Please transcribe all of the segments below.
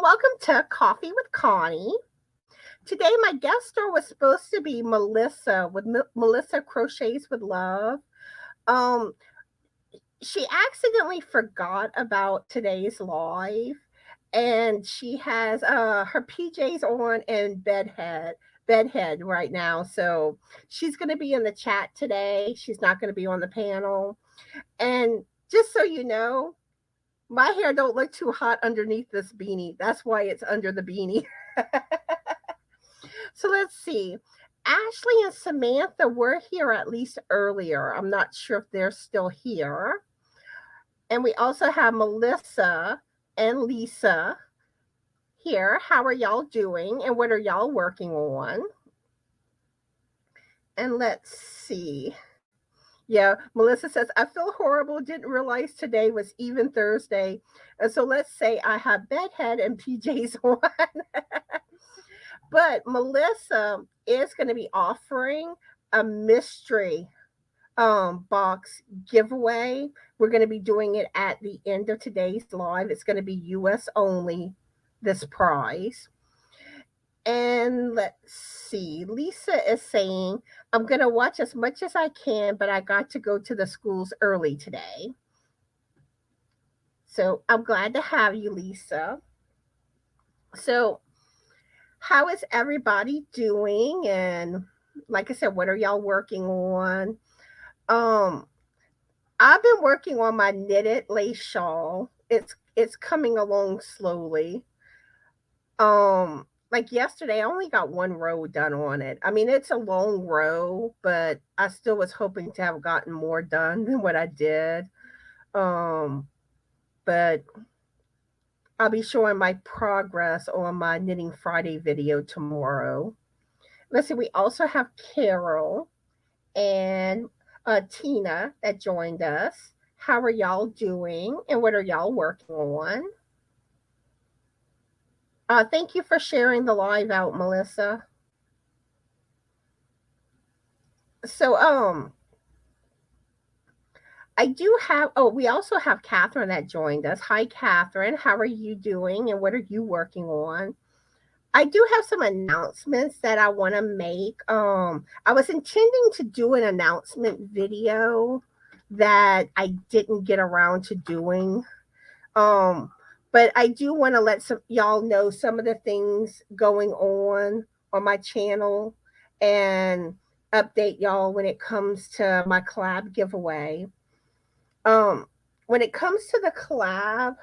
welcome to Coffee with Connie. Today, my guest star was supposed to be Melissa with Melissa Crochets with Love. Um, she accidentally forgot about today's live, and she has her PJs on and bedhead right now. So she's going to be in the chat today. She's not going to be on the panel. And just so you know, my hair don't look too hot underneath this beanie. That's why it's under the beanie. So let's see. Ashley and Samantha were here at least earlier. I'm not sure if they're still here. And we also have Melissa and Lisa here. How are y'all doing? And what are y'all working on? And let's see. Yeah, Melissa says, I feel horrible. Didn't realize today was even Thursday. And so let's say I have bedhead and PJs on. But Melissa is going to be offering a mystery box giveaway. We're going to be doing it at the end of today's live. It's going to be US only, this prize. And let's see. Lisa is saying, I'm going to watch as much as I can, but I got to go to the schools early today. So I'm glad to have you, Lisa. So how is everybody doing? And like I said, what are y'all working on? I've been working on my knitted lace shawl. It's coming along slowly. Like yesterday, I only got one row done on it. I mean, it's a long row, but I still was hoping to have gotten more done than what I did. But I'll be showing my progress on my Knitting Friday video tomorrow. Let's see, we also have Carol and Tina that joined us. How are y'all doing? And what are y'all working on? Thank you for sharing the live out, Melissa. So, I do have, we also have Catherine that joined us. Hi, Catherine. How are you doing? And what are you working on? I do have some announcements that I want to make. I was intending to do an announcement video that I didn't get around to doing. But I do want to let y'all know some of the things going on my channel and update y'all when it comes to my collab giveaway. When it comes to the collab,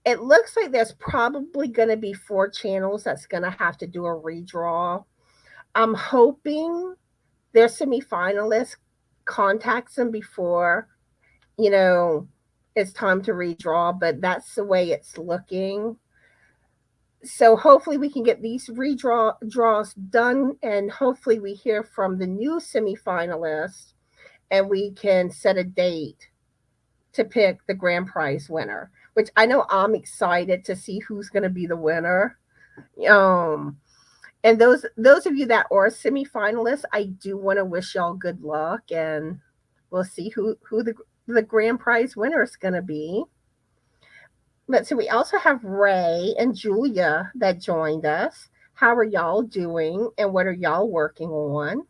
it looks like there's probably going to be 4 channels that's going to have to do a redraw. I'm hoping their semifinalist contacts them before, it's time to redraw, but that's the way it's looking. So hopefully we can get these draws done, and hopefully we hear from the new semifinalists and we can set a date to pick the grand prize winner, which I know I'm excited to see who's going to be the winner. And those of you that are semifinalists, I do want to wish y'all good luck, and we'll see who the grand prize winner is going to be. Let's see, we also have Ray and Julia that joined us. How are y'all doing, and what are y'all working on?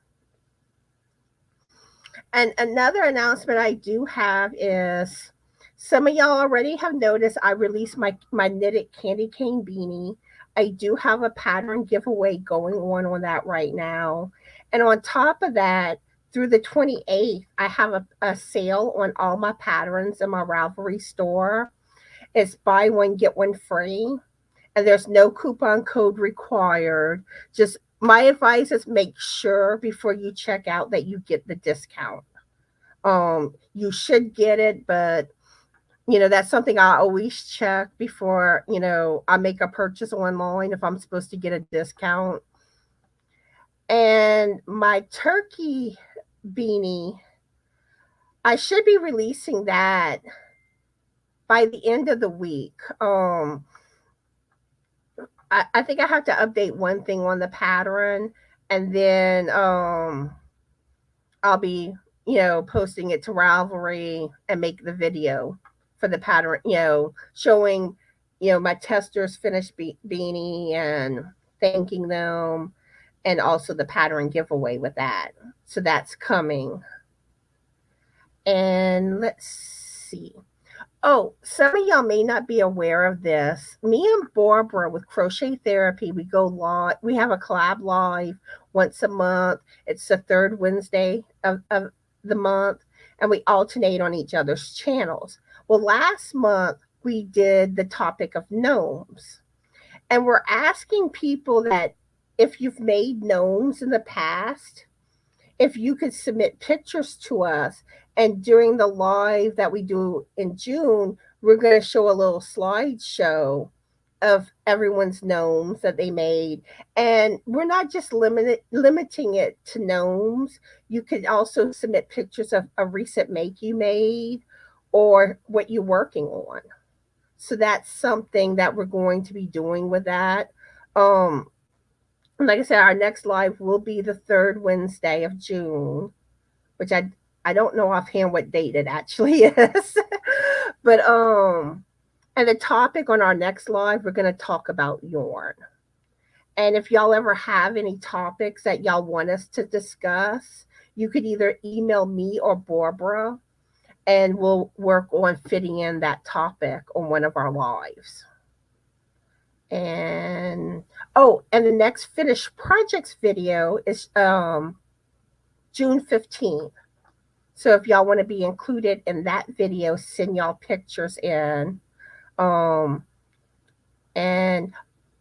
And another announcement I do have is, some of y'all already have noticed I released my knitted candy cane beanie. I do have a pattern giveaway going on that right now. And on top of that, through the 28th, I have a sale on all my patterns in my Ravelry store. It's buy one, get one free. And there's no coupon code required. Just my advice is make sure before you check out that you get the discount. You should get it, but that's something I always check before, I make a purchase online if I'm supposed to get a discount. And my turkey beanie, I should be releasing that by the end of the week. I think I have to update one thing on the pattern, and then I'll be, posting it to Ravelry and make the video for the pattern, showing my testers finished beanie and thanking them, and also the pattern giveaway with that. So that's coming. And let's see. Oh, some of y'all may not be aware of this. Me and Barbara with Crochet Therapy, we go live. We have a collab live once a month. It's the third Wednesday of the month, and we alternate on each other's channels. Well, last month we did the topic of gnomes, and we're asking people that if you've made gnomes in the past, if you could submit pictures to us. And during the live that we do in June, we're going to show a little slideshow of everyone's gnomes that they made. And we're not just limiting it to gnomes. You could also submit pictures of a recent make you made or what you're working on. So that's something that we're going to be doing with that. Like I said, our next live will be the third Wednesday of June, which I don't know offhand what date it actually is. But and the topic on our next live, we're going to talk about yarn. And if y'all ever have any topics that y'all want us to discuss, you could either email me or Barbara, and we'll work on fitting in that topic on one of our lives. And and the next finished projects video is June 15th. So if y'all want to be included in that video, send y'all pictures in. And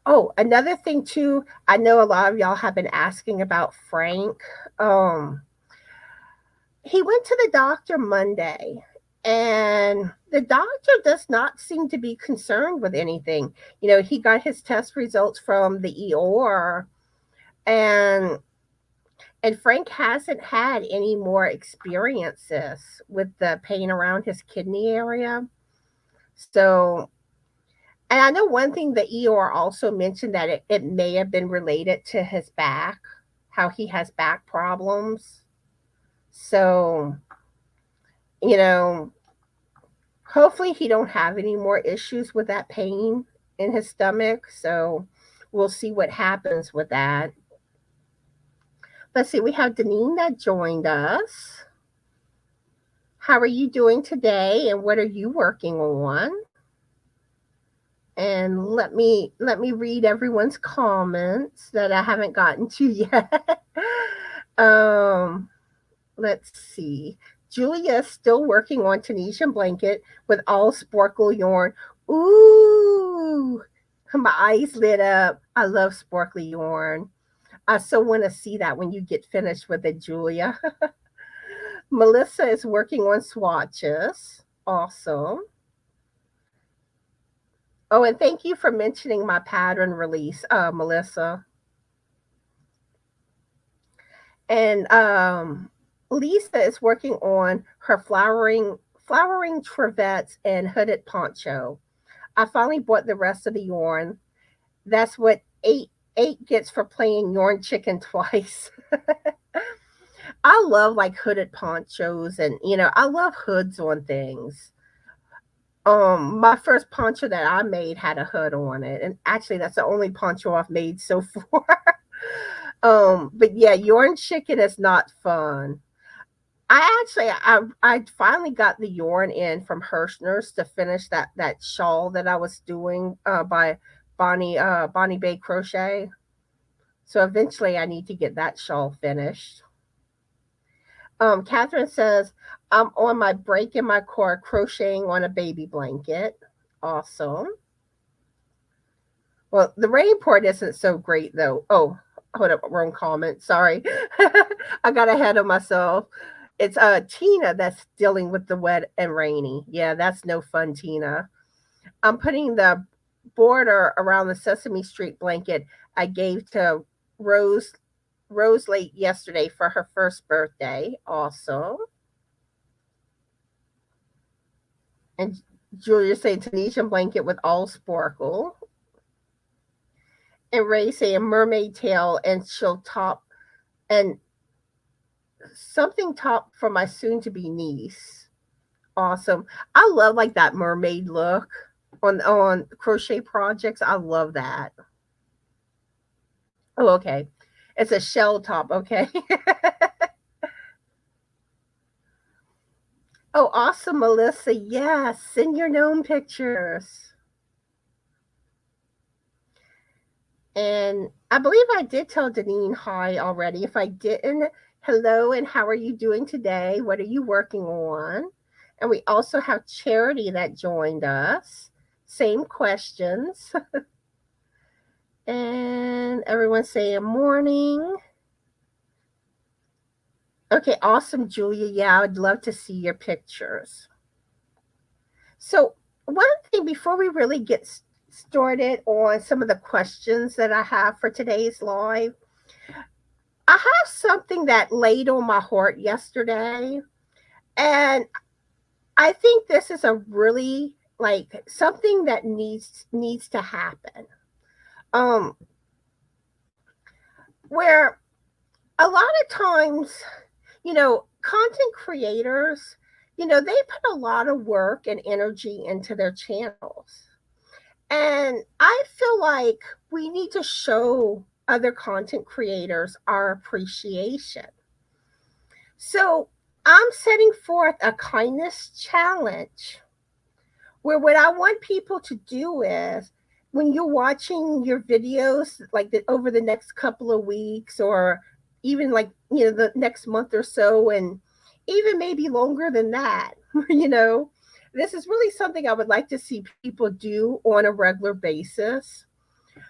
another thing too, I know a lot of y'all have been asking about Frank. He went to the doctor Monday, and the doctor does not seem to be concerned with anything. He got his test results from the ER, and Frank hasn't had any more experiences with the pain around his kidney area. So, and I know one thing the ER also mentioned that it may have been related to his back, how he has back problems. So, hopefully he don't have any more issues with that pain in his stomach. So we'll see what happens with that. Let's see, we have Deneen that joined us. How are you doing today, and what are you working on? And let me read everyone's comments that I haven't gotten to yet. Let's see. Julia is still working on Tunisian blanket with all sparkle yarn. Ooh, my eyes lit up. I love sparkly yarn. I so want to see that when you get finished with it, Julia. Melissa is working on swatches. Awesome. Oh, and thank you for mentioning my pattern release, Melissa. And Lisa is working on her flowering trevets and hooded poncho. I finally bought the rest of the yarn. That's what eight gets for playing yarn chicken twice. I love like hooded ponchos, and I love hoods on things. My first poncho that I made had a hood on it, and actually that's the only poncho I've made so far. But yeah, yarn chicken is not fun. I finally got the yarn in from Hirschner's to finish that shawl that I was doing by Bonnie Bay Crochet. So eventually I need to get that shawl finished. Catherine says, I'm on my break in my car crocheting on a baby blanket. Awesome. Well, the rain part isn't so great though. Oh, hold up, wrong comment. Sorry. I got ahead of myself. It's Tina that's dealing with the wet and rainy. Yeah, that's no fun, Tina. I'm putting the border around the Sesame Street blanket I gave to Rose late yesterday for her first birthday. Awesome. And Julia saying Tunisian blanket with all sparkle. And Ray saying mermaid tail and she'll top and something top for my soon to be niece. Awesome. I love like that mermaid look. on crochet projects. I love that. Oh, okay. It's a shell top. Okay. Oh, awesome, Melissa. Yes, send your gnome pictures. And I believe I did tell Deneen hi already. If I didn't, hello, and how are you doing today? What are you working on? And we also have Charity that joined us. Same questions. And everyone saying morning. Okay, awesome, Julia. Yeah, I'd love to see your pictures. So, one thing before we really get started on some of the questions that I have for today's live, I have something that laid on my heart yesterday, and I think this is a really like something that needs to happen. Um, where a lot of times, content creators, they put a lot of work and energy into their channels. And I feel like we need to show other content creators our appreciation. So I'm setting forth a kindness challenge where what I want people to do is when you're watching your videos, like over the next couple of weeks, or even like, the next month or so, and even maybe longer than that, this is really something I would like to see people do on a regular basis.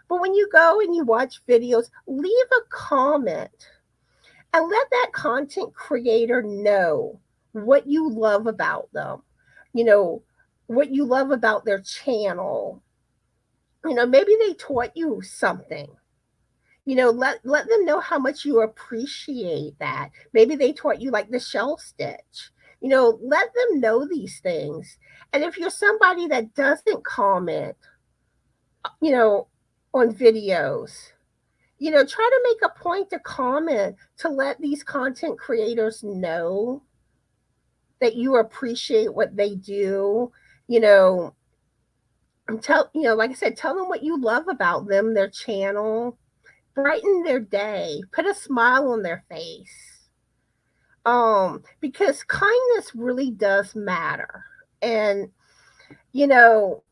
But when you go and you watch videos, leave a comment and let that content creator know what you love about them, you know, what you love about their channel. Maybe they taught you something. Let them know how much you appreciate that. Maybe they taught you like the shell stitch. Let them know these things. And if you're somebody that doesn't comment, you know, on videos, try to make a point to comment to let these content creators know that you appreciate what they do. You know, like I said, tell them what you love about them, their channel, brighten their day, put a smile on their face. Because kindness really does matter. And, you know,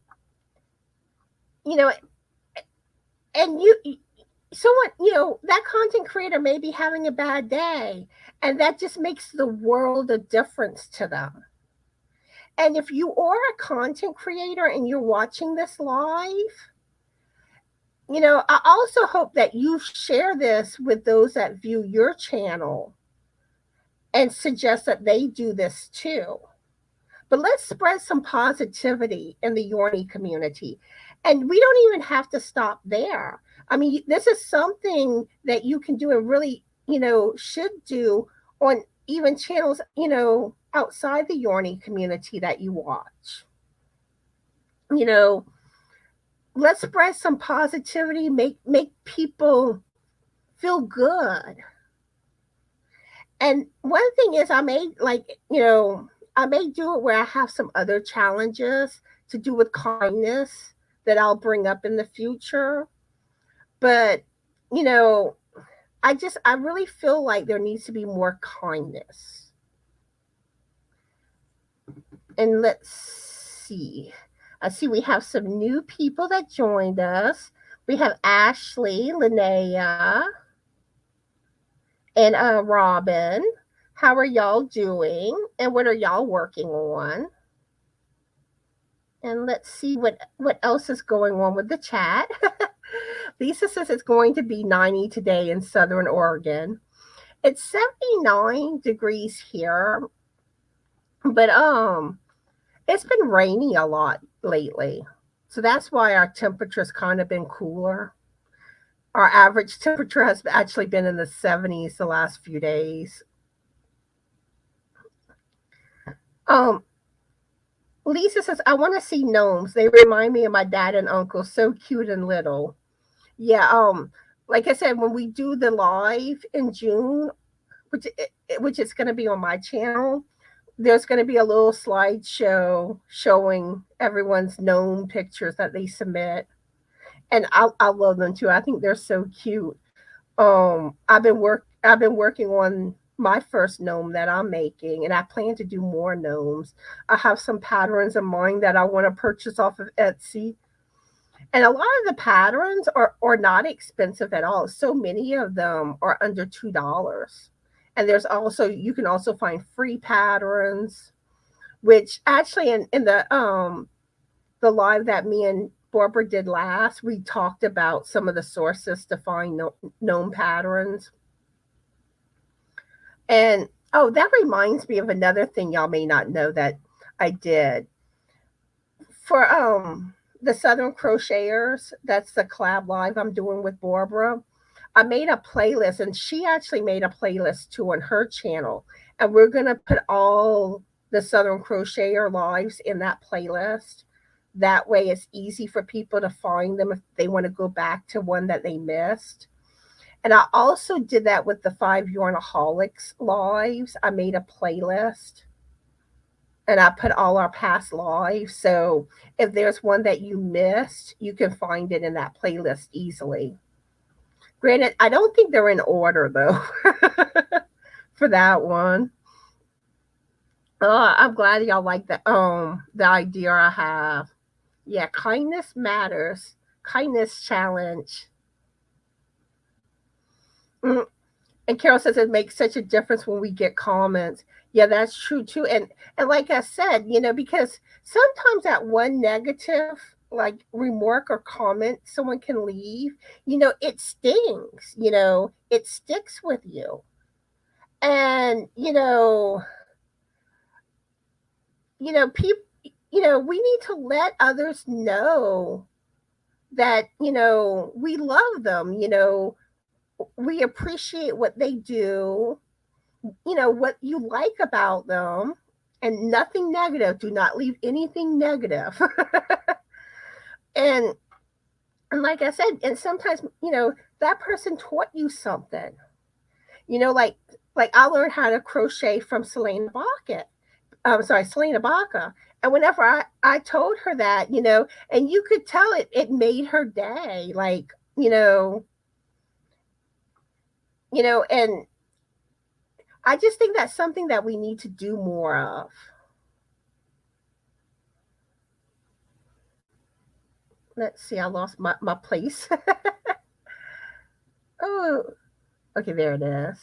you know, and someone, that content creator may be having a bad day, and that just makes the world a difference to them. And if you are a content creator and you're watching this live, I also hope that you share this with those that view your channel and suggest that they do this too. But let's spread some positivity in the Yorny community. And we don't even have to stop there. I mean, this is something that you can do and really, should do on even channels, outside the Yorny community that you watch. Let's spread some positivity, make people feel good. And one thing is I may do it where I have some other challenges to do with kindness that I'll bring up in the future. But, I really feel like there needs to be more kindness. And let's see. I see we have some new people that joined us. We have Ashley, Linnea, and Robin. How are y'all doing? And what are y'all working on? And let's see what else is going on with the chat. Lisa says it's going to be 90 today in Southern Oregon. It's 79 degrees here, but it's been rainy a lot lately. So that's why our temperature's kind of been cooler. Our average temperature has actually been in the 70s the last few days. Lisa says, I want to see gnomes. They remind me of my dad and uncle. So cute and little. Yeah, like I said, when we do the live in June, which is going to be on my channel, there's going to be a little slideshow showing everyone's gnome pictures that they submit, and I love them too. I think they're so cute. I've been working on my first gnome that I'm making, and I plan to do more gnomes. I have some patterns in mind that I want to purchase off of Etsy, and a lot of the patterns are not expensive at all. So many of them are under $2. And there's also, you can also find free patterns, which actually in the live that me and Barbara did last, we talked about some of the sources to find gnome patterns. And oh, that reminds me of another thing y'all may not know that I did for the Southern Crocheters. That's the collab live I'm doing with Barbara. I made a playlist, and she actually made a playlist too on her channel. And we're gonna put all the Southern Crocheter lives in that playlist. That way, it's easy for people to find them if they want to go back to one that they missed. And I also did that with the 5 Yarnaholics lives. I made a playlist, and I put all our past lives. So if there's one that you missed, you can find it in that playlist easily. Granted, I don't think they're in order though for that one. I'm glad y'all like the idea I have. Yeah, kindness matters. Kindness challenge. Mm. And Carol says it makes such a difference when we get comments. Yeah, that's true too. And like I said, because sometimes that one negative like remark or comment someone can leave, it stings, it sticks with you. And people, we need to let others know that, we love them, we appreciate what they do, what you like about them, and nothing negative. Do not leave anything negative. and and like I said, and sometimes, that person taught you something. Like I learned how to crochet from Selena Baca. Selena Baca. And whenever I told her that, and you could tell it made her day. Like, and I just think that's something that we need to do more of. Let's see, I lost my place. Oh, okay, there it is.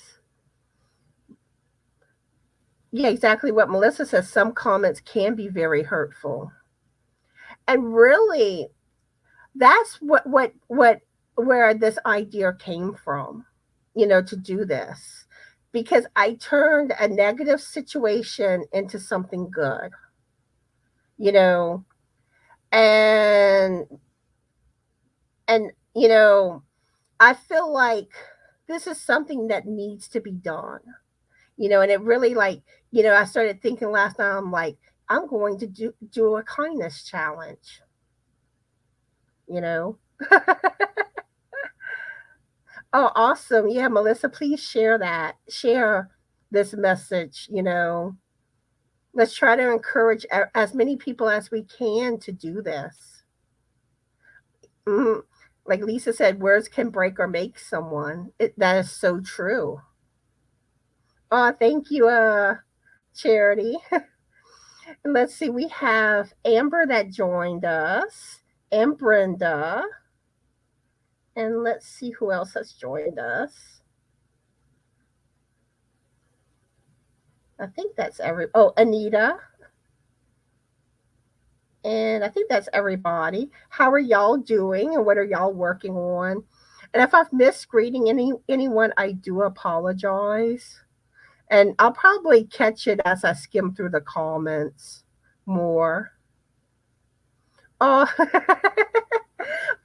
Yeah, exactly what Melissa says. Some comments can be very hurtful. And really, that's where this idea came from, to do this. Because I turned a negative situation into something good. And I feel like this is something that needs to be done. And it really I started thinking last night, I'm like, I'm going to do a kindness challenge. Oh, awesome. Yeah, Melissa, please share that. Share this message, Let's try to encourage as many people as we can to do this. Mm-hmm. Like Lisa said, words can break or make someone. That is so true. Oh, thank you, Charity. And let's see, we have Amber that joined us, and Brenda. And let's see who else has joined us. I think that's Anita. And I think that's everybody. How are y'all doing, and what are y'all working on? And if I've missed greeting anyone, I do apologize. And I'll probably catch it as I skim through the comments more. Oh,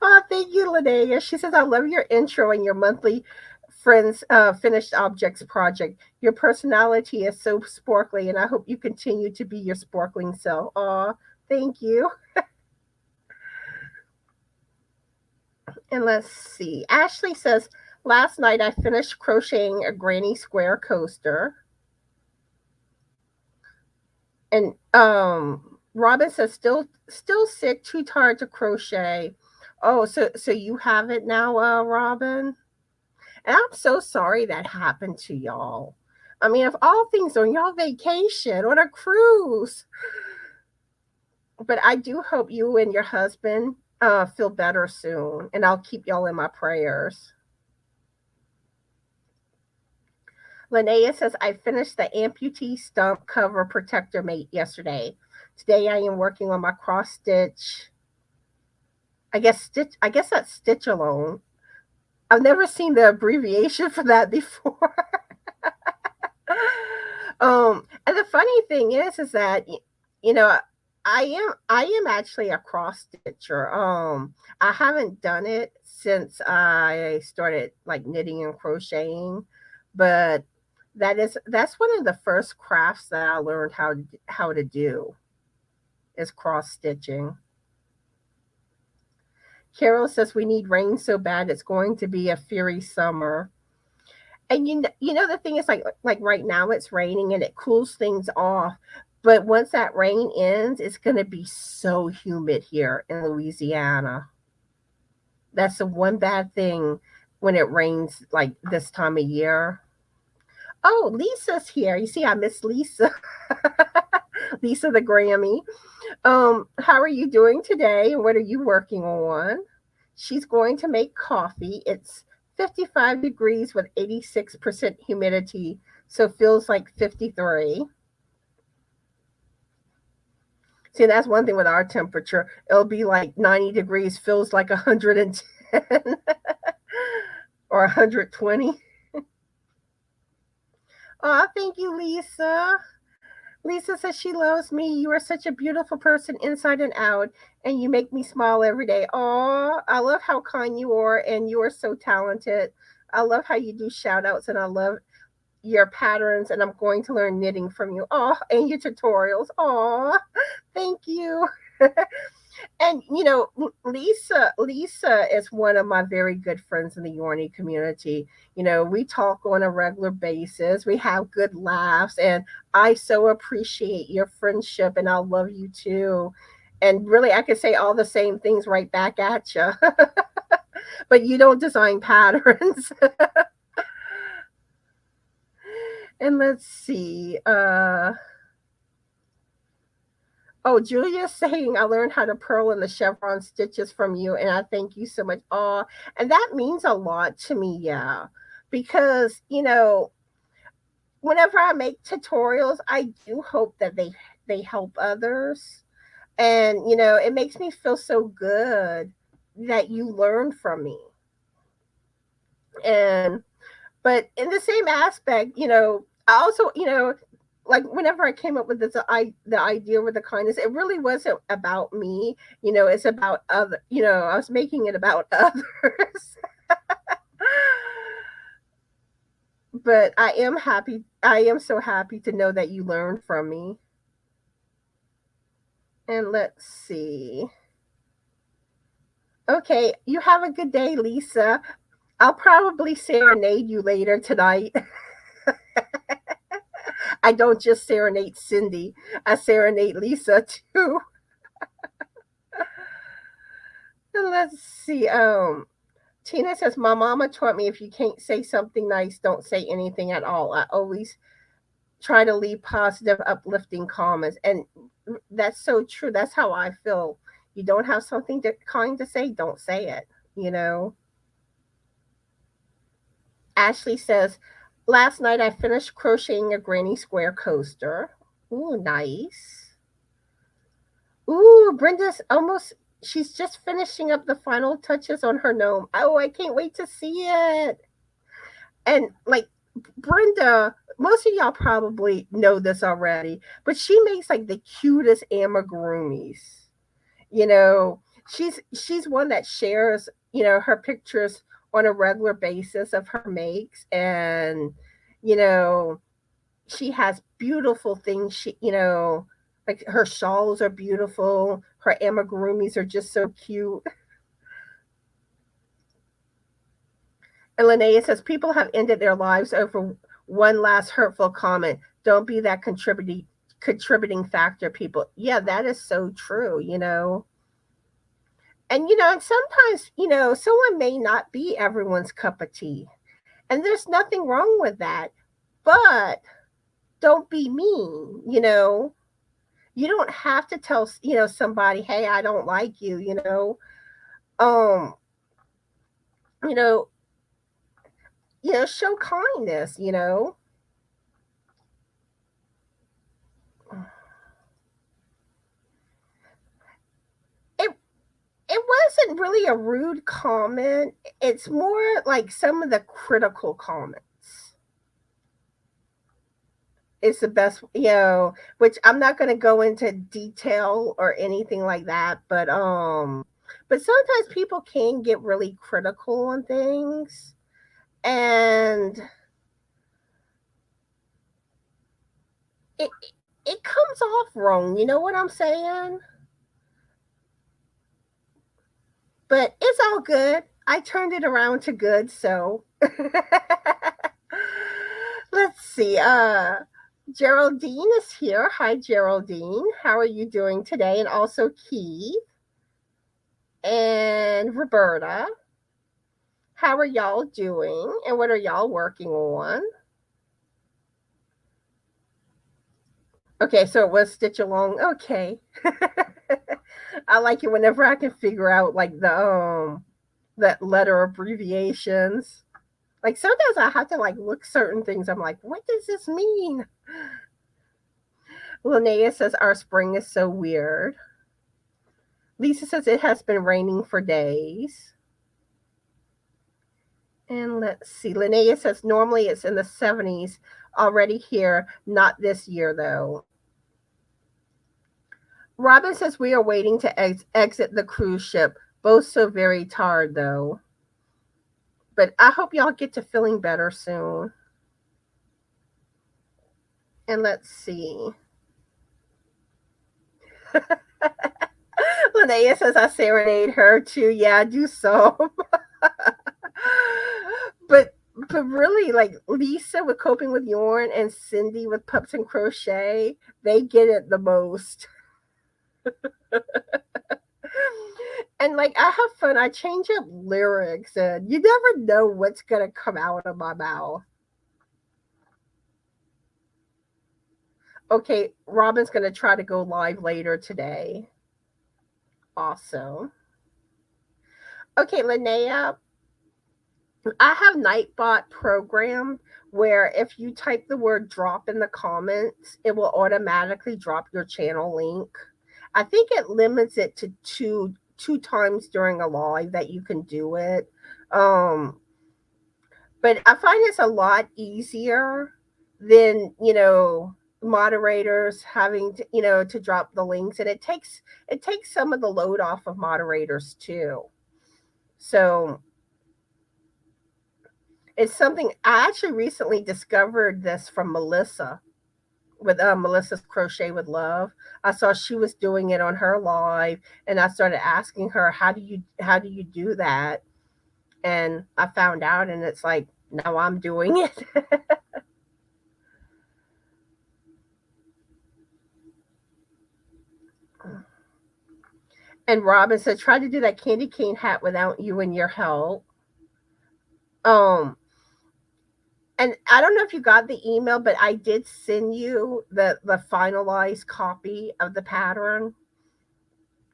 oh, thank you, Linnea. She says, I love your intro and your monthly friends finished objects project. Your personality is so sparkly, and I hope you continue to be your sparkling self. Oh, thank you. And let's see. Ashley says, last night I finished crocheting a granny square coaster. And Robin says still sick, too tired to crochet. Oh, so you have it now, Robin? And I'm so sorry that happened to y'all. I mean, of all things, on y'all vacation, on a cruise. But I do hope you and your husband feel better soon, and I'll keep y'all in my prayers. Linnea says, I finished the amputee stump cover protector mate yesterday. Today I am working on my cross stitch. I guess that's stitch alone. I've never seen the abbreviation for that before. And the funny thing is that you know, I am actually a cross stitcher. I haven't done it since I started like knitting and crocheting, but that's one of the first crafts that I learned how to do is cross stitching. Carol says we need rain so bad it's going to be a fiery summer. And you know the thing is like right now it's raining and it cools things off, but once that rain ends, it's going to be so humid here in Louisiana. That's the one bad thing when it rains like this time of year. Oh, Lisa's here. You see, I miss Lisa. Lisa the Grammy. How are you doing today? And what are you working on? She's going to make coffee. It's 55 degrees with 86% humidity, so feels like 53. See, that's one thing with our temperature. It'll be like 90 degrees, feels like 110 or 120. Oh, thank you, Lisa. Lisa says she loves me. You are such a beautiful person inside and out, and you make me smile every day. Oh, I love how kind you are, and you are so talented. I love how you do shout outs, and I love your patterns, and I'm going to learn knitting from you. Oh, and your tutorials. Oh, thank you. And Lisa is one of my very good friends in the Yorny community. We talk on a regular basis. We have good laughs, and I so appreciate your friendship, and I love you too. And really, I could say all the same things right back at you. But you don't design patterns. And let's see. Oh, Julia's saying I learned how to purl in the chevron stitches from you, and I thank you so much. Oh, and that means a lot to me, yeah. Because, whenever I make tutorials, I do hope that they help others. And, it makes me feel so good that you learn from me. And but in the same aspect, I also, like whenever I came up with the idea with the kindness, it really wasn't about me. It's about other. I was making it about others. But I am happy. I am so happy to know that you learned from me. And let's see. Okay, you have a good day, Lisa. I'll probably serenade you later tonight. I don't just serenade Cindy, I serenade Lisa too. And let's see. Tina says, my mama taught me if you can't say something nice, don't say anything at all. I always try to leave positive, uplifting comments. And that's so true. That's how I feel. You don't have something kind to say, don't say it, you know. Ashley says, last night I finished crocheting a granny square coaster. Ooh, nice. Ooh, Brenda's almost, she's just finishing up the final touches on her gnome. Oh, I can't wait to see it. And like Brenda, most of y'all probably know this already, but she makes like the cutest amigurumis. You know, she's one that shares, her pictures on a regular basis of her makes, and you know, she has beautiful things. Like her shawls are beautiful. Her amigurumis are just so cute. And Linnea says people have ended their lives over one last hurtful comment. Don't be that contributing factor, people. Yeah, that is so true, And and sometimes, someone may not be everyone's cup of tea. And there's nothing wrong with that. But don't be mean, You don't have to tell, somebody, "Hey, I don't like you." Um, you know, show kindness. It it wasn't really a rude comment. It's more like some of the critical comments. It's the best, which I'm not going to go into detail or anything like that, but sometimes people can get really critical on things, and it it comes off wrong. You know what I'm saying? But it's all good. I turned it around to good, so let's see. Geraldine is here. Hi, Geraldine. How are you doing today? And also Keith and Roberta. How are y'all doing? And what are y'all working on? Okay, so it was Stitch Along. Okay. I like it whenever I can figure out like the that letter abbreviations. Like sometimes I have to like look certain things. I'm like, what does this mean? Linnea says our spring is so weird. Lisa says it has been raining for days. And let's see. Linnea says normally it's in the 70s already here. Not this year though. Robin says we are waiting to exit the cruise ship. Both so very tired though. But I hope y'all get to feeling better soon. And let's see. Linnea says I serenade her too. Yeah, I do so. but really, like Lisa with Coping with Yarn and Cindy with Pups and Crochet, they get it the most. And like I have fun. I change up lyrics, and you never know what's gonna come out of my mouth. Okay, Robin's gonna try to go live later today. Awesome. Okay, Linnea, I have Nightbot programmed where if you type the word drop in the comments, it will automatically drop your channel link. I think it limits it to two times during a live that you can do it. But I find it's a lot easier than, moderators having to, to drop the links, and it takes some of the load off of moderators too. So it's something I actually recently discovered this from Melissa with Melissa's Crochet with Love. I saw she was doing it on her live, and I started asking her, how do you do that? And I found out, and it's like now I'm doing it. And Robin said, try to do that candy cane hat without you and your help. And I don't know if you got the email, but I did send you the finalized copy of the pattern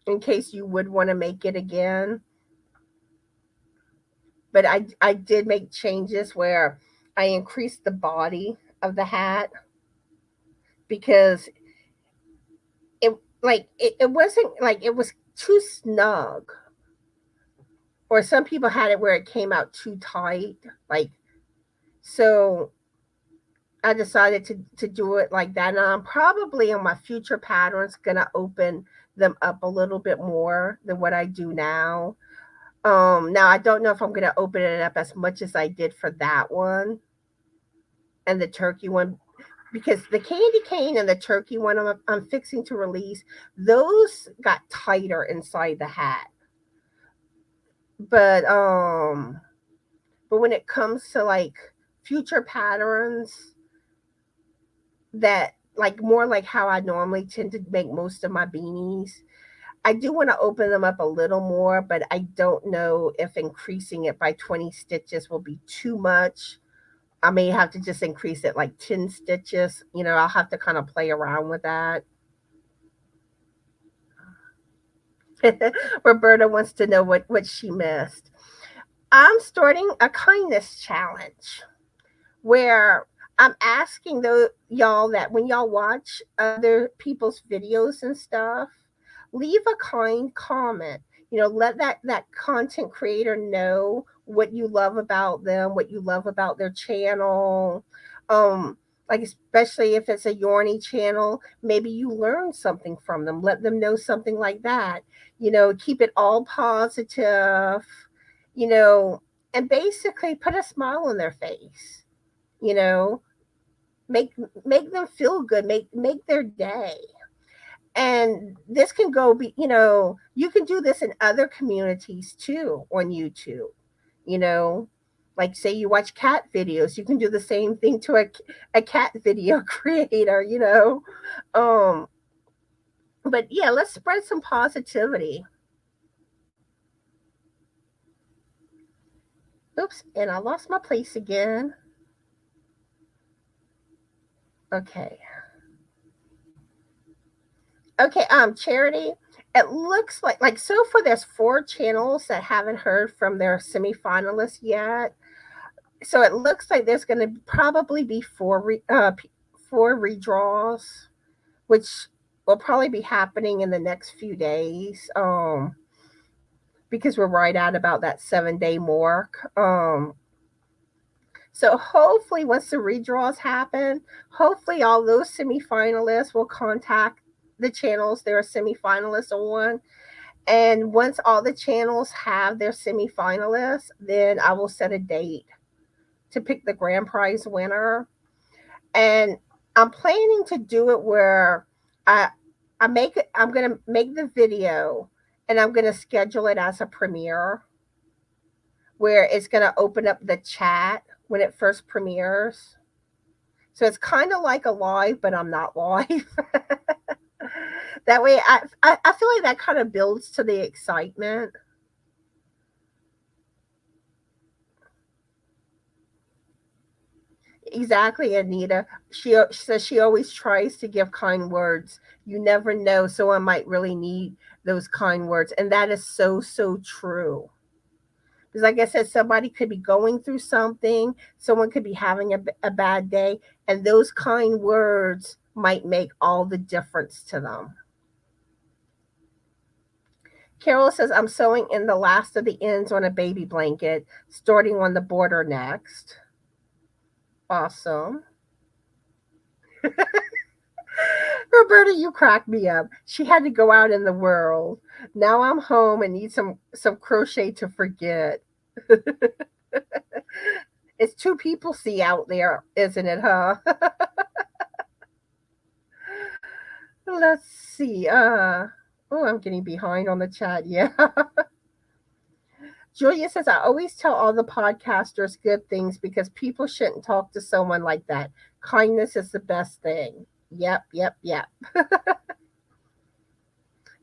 in case you would want to make it again. But I did make changes where I increased the body of the hat because it wasn't like it was too snug. Or some people had it where it came out too tight. So I decided to do it like that. And I'm probably on my future patterns gonna open them up a little bit more than what I do now. Now I don't know if I'm gonna open it up as much as I did for that one and the turkey one, because the candy cane and the turkey one I'm fixing to release, those got tighter inside the hat. But when it comes to like future patterns that like more like how I normally tend to make most of my beanies. I do want to open them up a little more, but I don't know if increasing it by 20 stitches will be too much. I may have to just increase it like 10 stitches. I'll have to kind of play around with that. Roberta wants to know what she missed. I'm starting a kindness challenge where I'm asking y'all that when y'all watch other people's videos and stuff, leave a kind comment. Let that content creator know what you love about them, what you love about their channel. Like especially if it's a Yorny channel, maybe you learn something from them. Let them know something like that. Keep it all positive. You know, and basically put a smile on their face. You know, make make them feel good. Make their day. And this can go be, you can do this in other communities too on YouTube. You know, like say you watch cat videos, you can do the same thing to a cat video creator. Um, but yeah, let's spread some positivity. Oops, and I lost my place again. Okay. Okay, Charity, it looks like so far there's 4 channels that haven't heard from their semifinalists yet. So it looks like there's going to probably be 4 redraws, which will probably be happening in the next few days. Because we're right at about that 7-day mark. So hopefully, once the redraws happen, hopefully all those semifinalists will contact the channels they're a semifinalist on. And once all the channels have their semifinalists, then I will set a date to pick the grand prize winner. And I'm planning to do it where I'm gonna make the video and I'm gonna schedule it as a premiere where it's gonna open up the chat when it first premieres. So it's kind of like a live, but I'm not live. That way I feel like that kind of builds to the excitement. Exactly, Anita. She says she always tries to give kind words. You never know, someone might really need those kind words. And that is so, so true. Because, like I said, somebody could be going through something, someone could be having a bad day, and those kind words might make all the difference to them. Carol says, I'm sewing in the last of the ends on a baby blanket, starting on the border next. Awesome. Roberta, you crack me up. She had to go out in the world. Now I'm home and need some crochet to forget. It's 2 people see out there, isn't it, huh? Let's see. I'm getting behind on the chat. Yeah. Julia says, I always tell all the podcasters good things because people shouldn't talk to someone like that. Kindness is the best thing. Yep.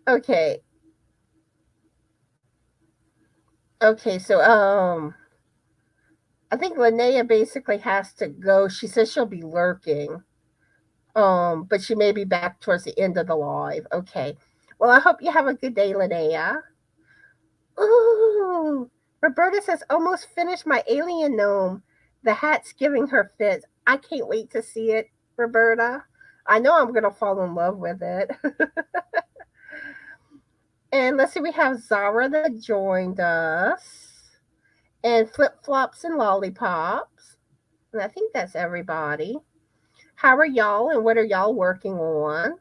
Okay. Okay, so I think Linnea basically has to go. She says she'll be lurking. But she may be back towards the end of the live. Okay. Well, I hope you have a good day, Linnea. Ooh, Roberta says, almost finished my alien gnome. The hat's giving her fits. I can't wait to see it, Roberta. I know I'm going to fall in love with it. And let's see, we have Zara that joined us, and Flip Flops and Lollipops. And I think that's everybody. How are y'all, and what are y'all working on?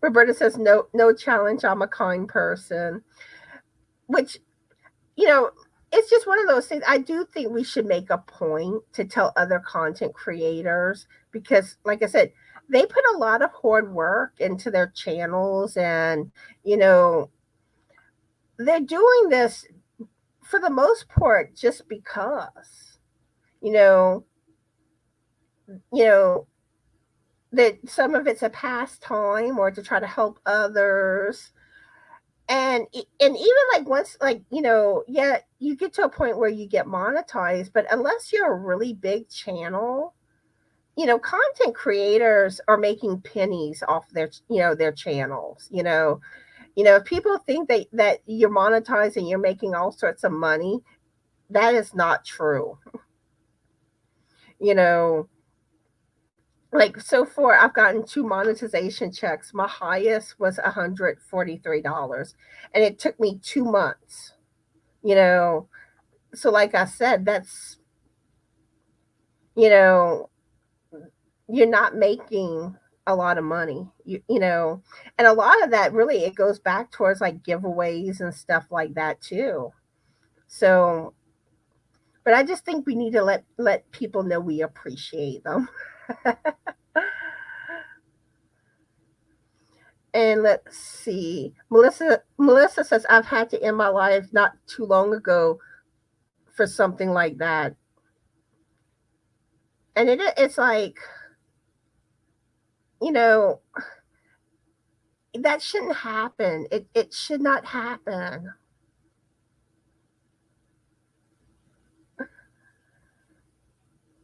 Roberta says, no challenge. I'm a kind person. Which, it's just one of those things. I do think we should make a point to tell other content creators because, like I said, they put a lot of hard work into their channels and, they're doing this for the most part just because, you know, you know, that some of it's a pastime or to try to help others. And even like once, like, yeah, you get to a point where you get monetized, but unless you're a really big channel, content creators are making pennies off their channels. If people think that you're monetized and you're making all sorts of money, that is not true. you know like, so far I've gotten two monetization checks. My highest was $143, and it took me 2 months. you know so like I said, that's, you know you're not making a lot of money. And a lot of that, really, it goes back towards like giveaways and stuff like that too. So, but I just think we need to let people know we appreciate them. And let's see. Melissa says, I've had to end my life not too long ago for something like that. And it's like, you know, that shouldn't happen. It should not happen.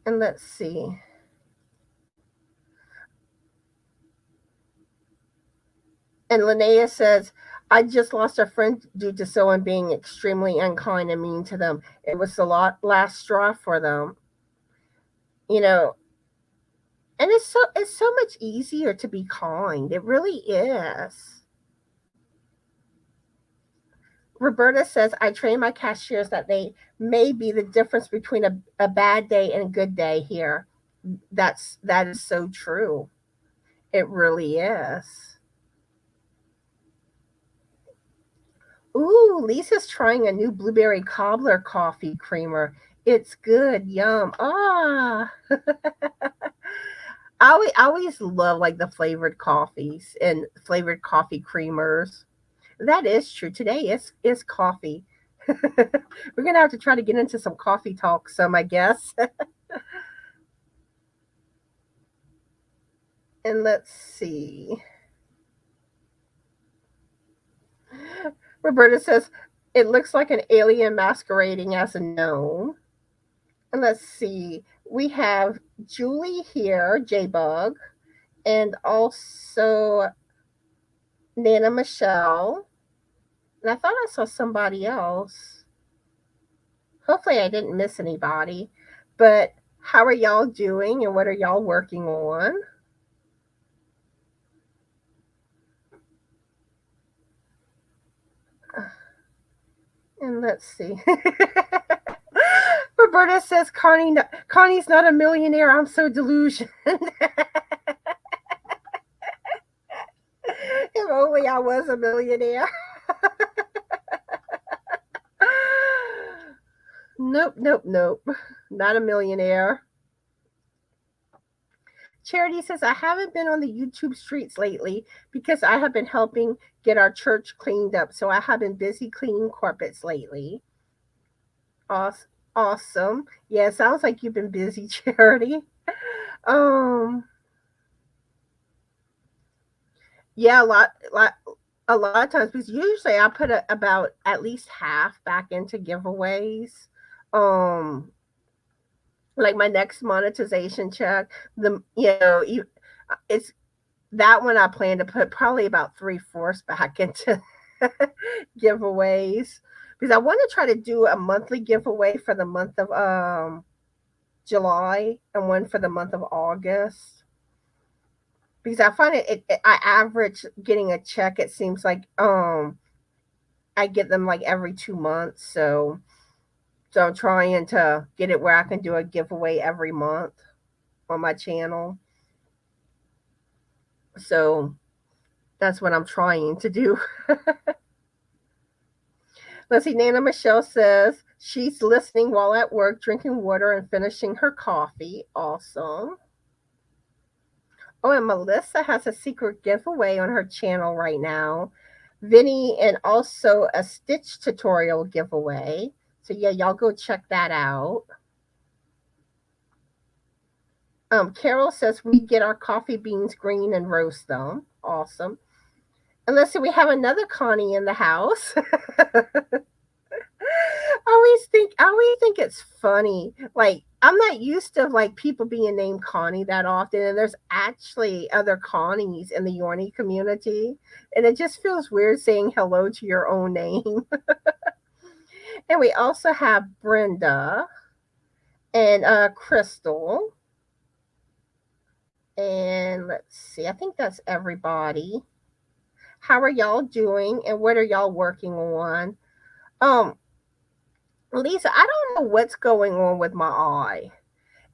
And let's see. And Linnea says, I just lost a friend due to someone being extremely unkind and mean to them. It was the last straw for them. You know, and it's so much easier to be kind. It really is. Roberta says, I train my cashiers that they may be the difference between a bad day and a good day here. That is so true. It really is. Ooh, Lisa's trying a new blueberry cobbler coffee creamer. It's good. Yum. Ah. I always love like the flavored coffees and flavored coffee creamers. That is true. Today is coffee. We're gonna have to try to get into some coffee talk, I guess. And let's see. Roberta says, it looks like an alien masquerading as a gnome. And let's see. We have Julie here, J-Bug, and also Nana Michelle. And I thought I saw somebody else. Hopefully I didn't miss anybody. But how are y'all doing and what are y'all working on? And let's see. Roberta says, Connie's not a millionaire. I'm so delusional. If only I was a millionaire. Nope, nope, nope. Not a millionaire. Charity says, I haven't been on the YouTube streets lately because I have been helping get our church cleaned up. So I have been busy cleaning carpets lately. Awesome. Yeah, sounds like you've been busy, Charity. Um, yeah, a lot of times, because usually I put about at least half back into giveaways. Um, like my next monetization check, it's that one I plan to put probably about 3/4 back into giveaways, because I want to try to do a monthly giveaway for the month of July and one for the month of August, because I find I average getting a check. It seems like I get them like every 2 months, so I'm trying to get it where I can do a giveaway every month on my channel. So that's what I'm trying to do. Let's see. Nana Michelle says she's listening while at work, drinking water and finishing her coffee. Awesome. Oh, and Melissa has a secret giveaway on her channel right now. Vinny, and also a stitch tutorial giveaway. So yeah, y'all go check that out. Carol says we get our coffee beans green and roast them. Awesome. And let's see, we have another Connie in the house. I always think it's funny. Like I'm not used to like people being named Connie that often, and there's actually other Connies in the Yornie community, and it just feels weird saying hello to your own name. And we also have Brenda and Crystal, and let's see, I think that's everybody. How are y'all doing, and what are y'all working on? Um, Lisa, I don't know what's going on with my eye.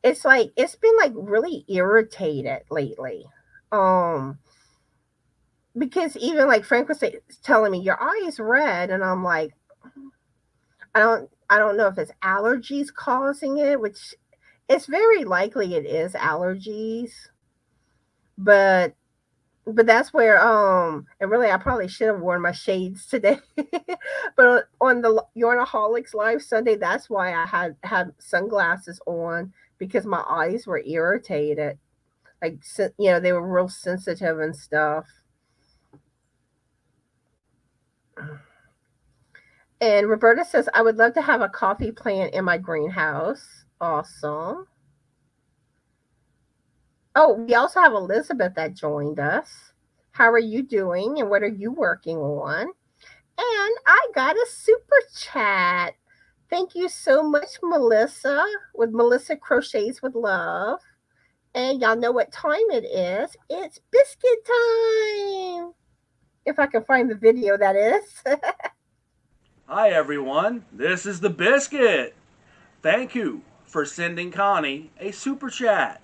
It's like it's been like really irritated lately. Um, because even like Frank was telling me your eye is red, and I'm like, I don't know if it's allergies causing it, which it's very likely it is allergies, but that's where and really I probably should have worn my shades today. But on the Yarnaholics live Sunday, that's why I had sunglasses on because my eyes were irritated. Like they were real sensitive and stuff. And Roberta says I would love to have a coffee plant in my greenhouse. Awesome. Oh, we also have Elizabeth that joined us. How are you doing and what are you working on? And I got a super chat. Thank you so much, Melissa, with Melissa Crochets with Love. And y'all know what time it is. It's biscuit time. If I can find the video, that is. Hi everyone, this is the Biscuit. Thank you for sending Connie a super chat.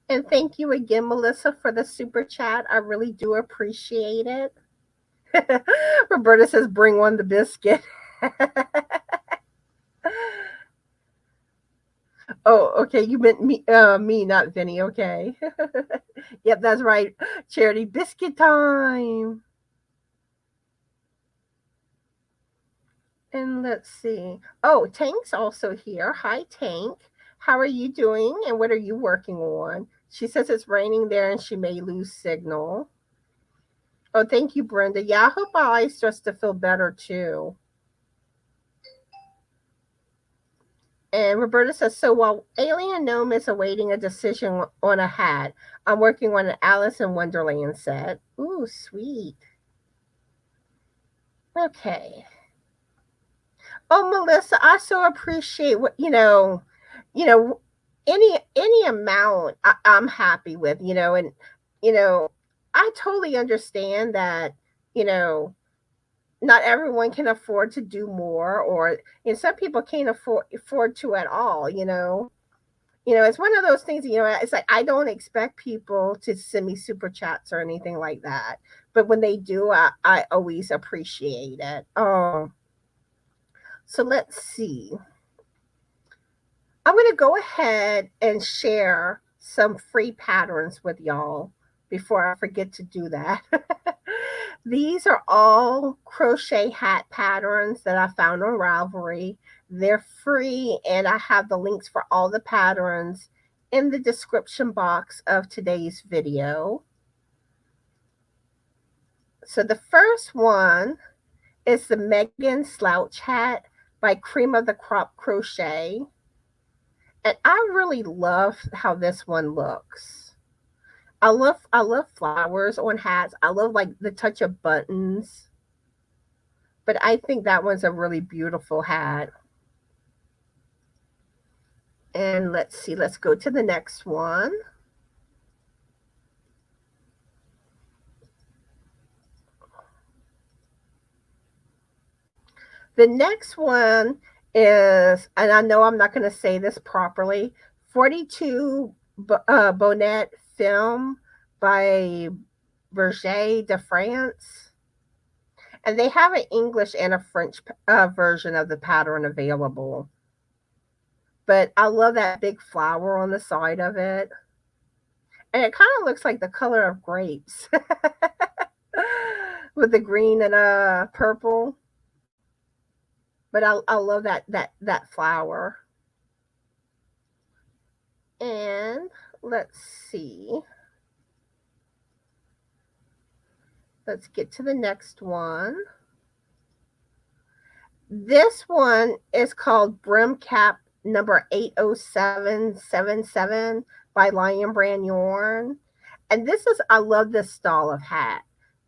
And thank you again, Melissa, for the super chat. I really do appreciate it. Roberta says, bring on the biscuit. Oh, okay. You meant me, not Vinny. Okay. Yep, that's right. Charity biscuit time. And let's see. Oh, Tank's also here. Hi, Tank. How are you doing? And what are you working on? She says it's raining there and she may lose signal. Oh, thank you, Brenda. Yeah, I hope my eyes starts to feel better too. And Roberta says, so while Alien Gnome is awaiting a decision on a hat, I'm working on an Alice in Wonderland set. Ooh, sweet. Okay. Oh, Melissa, I so appreciate what you know, any amount I'm happy with, and you know, I totally understand that, you know, not everyone can afford to do more, or some people can't afford to at all. It's one of those things. It's like I don't expect people to send me super chats or anything like that, but when they do, I always appreciate it. So let's see. I'm going to go ahead and share some free patterns with y'all before I forget to do that. These are all crochet hat patterns that I found on Ravelry. They're free, and I have the links for all the patterns in the description box of today's video. So the first one is the Megan Slouch Hat by Cream of the Crop Crochet. And I really love how this one looks. I love flowers on hats. I love like the touch of buttons. But I think that one's a really beautiful hat. And let's see, let's go to the next one. The next one is, and I know I'm not going to say this properly, 42 Bonnet Film by Berger de France. And they have an English and a French version of the pattern available. But I love that big flower on the side of it. And it kind of looks like the color of grapes. with the green and purple. But I love that flower. And let's see. Let's get to the next one. This one is called Brim Cap number 80777 by Lion Brand Yarn. And this is, I love this style of hat.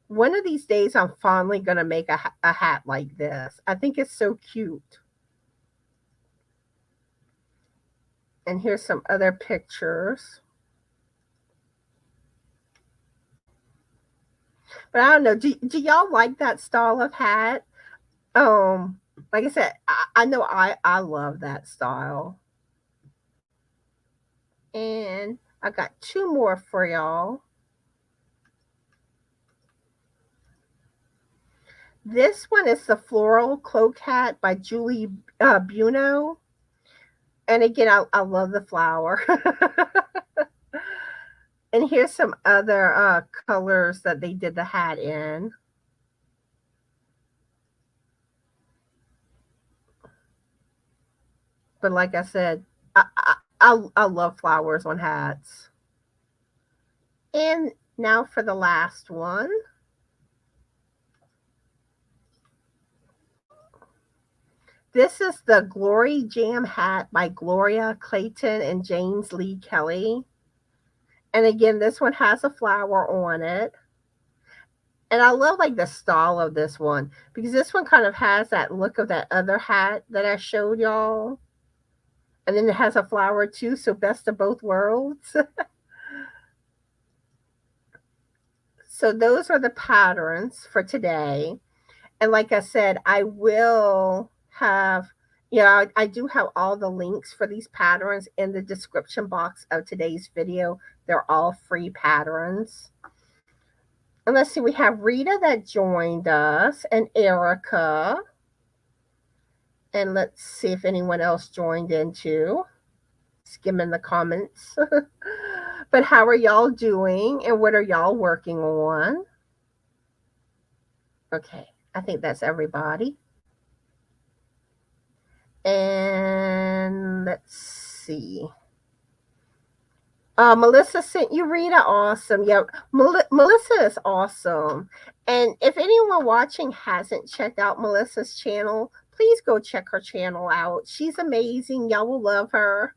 One of these days, I'm finally going to make a hat like this. I think it's so cute. And here's some other pictures. But I don't know. Do y'all like that style of hat? Like I said, I know I love that style. And I got two more for y'all. This one is the Floral Cloak Hat by Julie Buno. And again, I love the flower. And here's some other colors that they did the hat in. But like I said, I love flowers on hats. And now for the last one. This is the Glory Jam hat by Gloria Clayton and James Lee Kelly. And again, this one has a flower on it. And I love like the style of this one because this one kind of has that look of that other hat that I showed y'all. And then it has a flower too, so best of both worlds. So those are the patterns for today. And like I said, I will have, I do have all the links for these patterns in the description box of today's video. They're all free patterns. And let's see, we have Rita that joined us and Erica. And let's see if anyone else joined in too. Skimming the comments. But how are y'all doing and what are y'all working on? Okay, I think that's everybody. And let's see. Melissa sent you Rita. Awesome. Yeah, Melissa is awesome. And if anyone watching hasn't checked out Melissa's channel, please go check her channel out. She's amazing. Y'all will love her.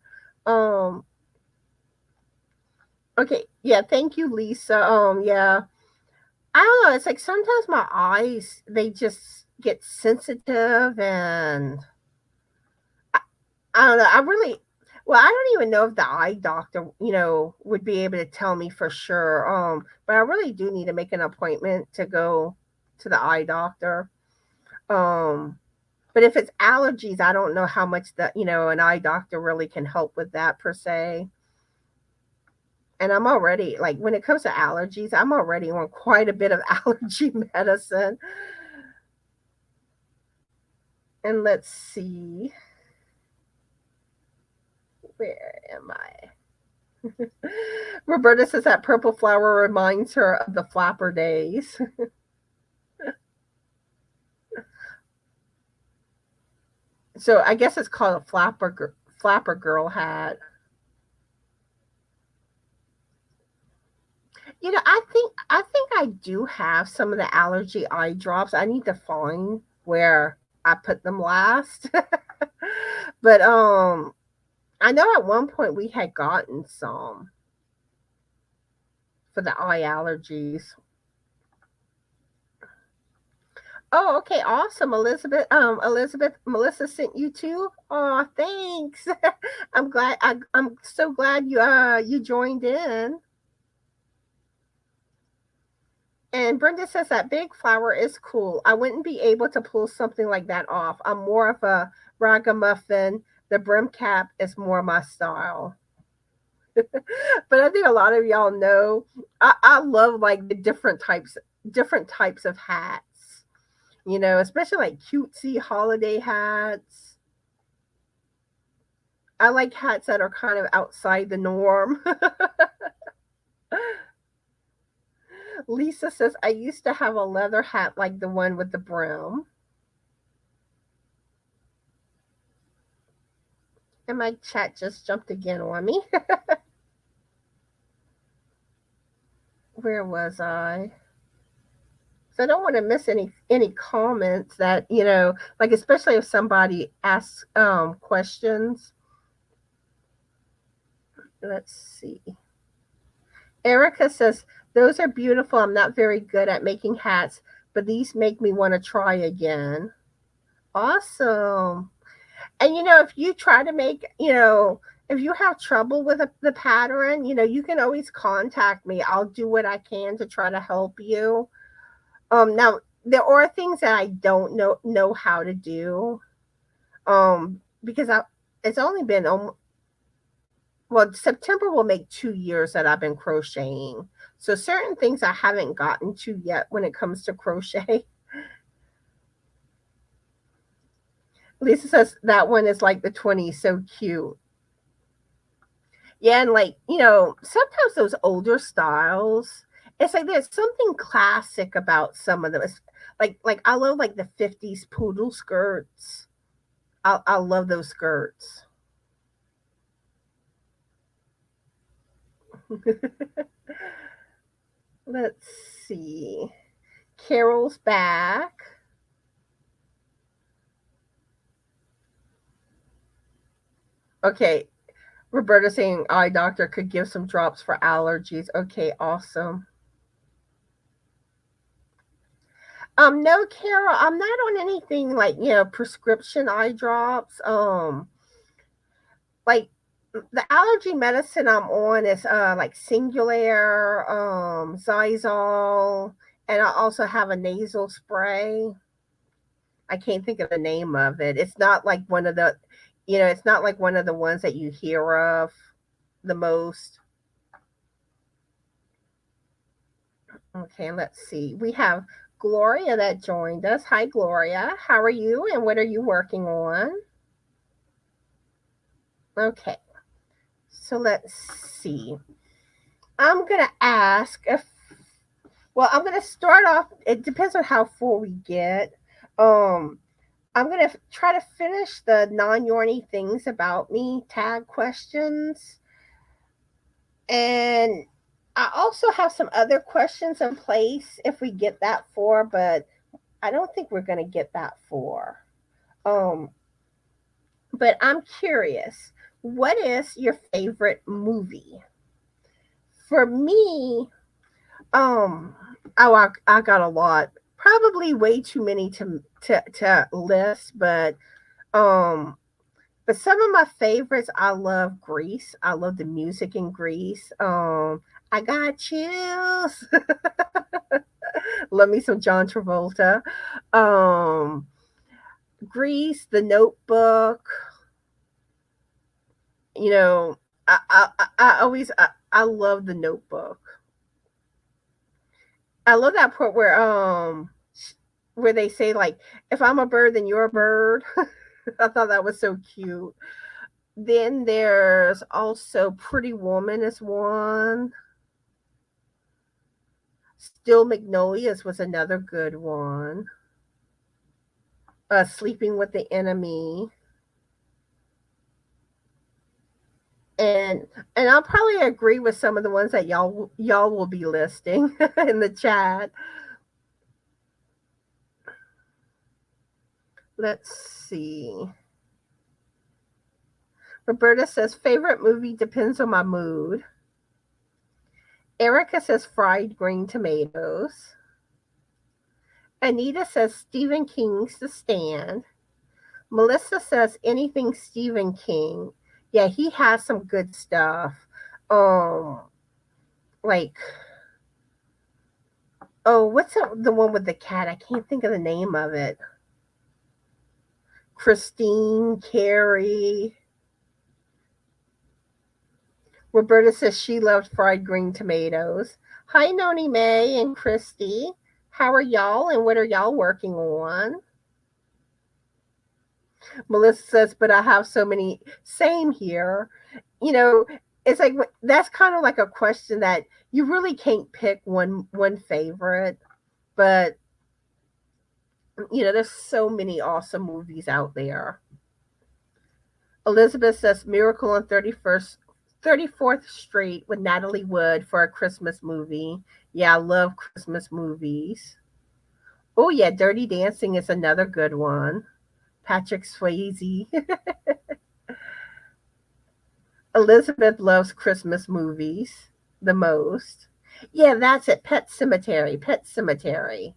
Okay. Yeah. Thank you, Lisa. Yeah. I don't know. It's like sometimes my eyes, they just get sensitive and I don't know. I don't even know if the eye doctor, would be able to tell me for sure. But I really do need to make an appointment to go to the eye doctor. But if it's allergies, I don't know how much an eye doctor really can help with that per se. And I'm already, like, when it comes to allergies, I'm already on quite a bit of allergy medicine. And let's see. Where am I? Roberta says that purple flower reminds her of the flapper days. So I guess it's called a flapper girl hat. I think I do have some of the allergy eye drops. I need to find where I put them last. But I know at one point we had gotten some for the eye allergies. Oh, okay, awesome, Elizabeth. Melissa sent you too. Oh, thanks. I'm so glad you joined in. And Brenda says that big flower is cool. I wouldn't be able to pull something like that off. I'm more of a ragamuffin. The brim cap is more my style. But I think a lot of y'all know I love like the different types of hats. Especially like cutesy holiday hats. I like hats that are kind of outside the norm. Lisa says, I used to have a leather hat like the one with the brim. And my chat just jumped again on me. Where was I? So I don't want to miss any comments that, like, especially if somebody asks questions. Let's see. Erica says, those are beautiful. I'm not very good at making hats, but these make me want to try again. Awesome. And if you try to make, if you have trouble with the pattern, you can always contact me. I'll do what I can to try to help you. Now there are things that I don't know how to do. Because it's only been well, September will make 2 years that I've been crocheting. So certain things I haven't gotten to yet when it comes to crochet. Lisa says that one is like the 20s, so cute. Yeah, and like, sometimes those older styles, it's like there's something classic about some of them. It's like I love like the 50s poodle skirts. I love those skirts. Let's see. Carol's back. Okay. Roberta saying eye doctor could give some drops for allergies. Okay, awesome. No, Carol, I'm not on anything like, prescription eye drops. Like the allergy medicine I'm on is like Singular, Zizol, and I also have a nasal spray. I can't think of the name of it. It's not like one of the, it's not like one of the ones that you hear of the most. Okay, let's see. We have Gloria that joined us. Hi, Gloria. How are you and what are you working on? Okay, so let's see. I'm going to ask if, well, I'm going to start off. It depends on how full we get. I'm going to try to finish the non-yarny things about me tag questions. And I also have some other questions in place if we get that far, but I don't think we're going to get that far. But I'm curious, what is your favorite movie? For me, I got a lot. Probably way too many to list, but some of my favorites, I love Grease. I love the music in Grease. I got chills. Love me some John Travolta. Grease, The Notebook. I always I love The Notebook. I love that part where they say like, if I'm a bird, then you're a bird. I thought that was so cute. Then there's also Pretty Woman is one. Still Magnolias was another good one. Sleeping with the Enemy. And I'll probably agree with some of the ones that y'all will be listing in the chat. Let's see. Roberta says favorite movie depends on my mood. Erica says fried green tomatoes. Anita says Stephen King's The Stand. Melissa says anything Stephen King. Yeah, he has some good stuff. Like, oh, what's the one with the cat? I can't think of the name of it. Christine, Carrie. Roberta says she loved fried green tomatoes. Hi, Noni May and Christy. How are y'all and what are y'all working on? Melissa says, but I have so many. Same here. it's like that's kind of like a question that you really can't pick one favorite, but there's so many awesome movies out there. Elizabeth says Miracle on 34th Street with Natalie Wood for a Christmas movie. Yeah, I love Christmas movies. Oh yeah, Dirty Dancing is another good one. Patrick Swayze. Elizabeth loves Christmas movies the most. Yeah, that's it. Pet Cemetery. Pet Cemetery.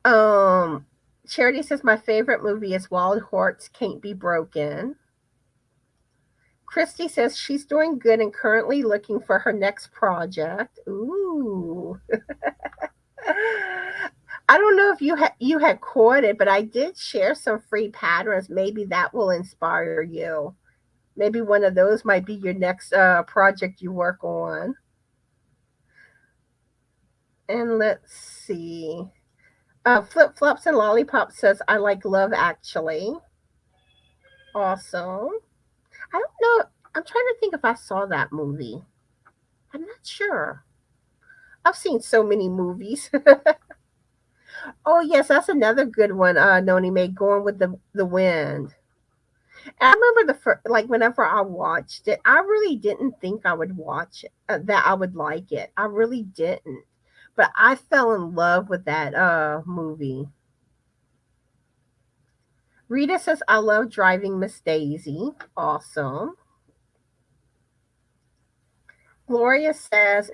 Um, Charity says my favorite movie is Wild Hearts Can't Be Broken. Christy says she's doing good and currently looking for her next project. Ooh. I don't know if you had caught it, but I did share some free patterns. Maybe that will inspire you. Maybe one of those might be your next project you work on. And let's see. Flip Flops and Lollipops says I like Love Actually. Awesome. I don't know. I'm trying to think if I saw that movie. I'm not sure. I've seen so many movies. Oh yes, that's another good one. Noni made Going with the Wind. And I remember like whenever I watched it, I really didn't think I would watch it, that I would like it. I really didn't. But I fell in love with that movie. Rita says I love Driving Miss Daisy. Awesome. Gloria says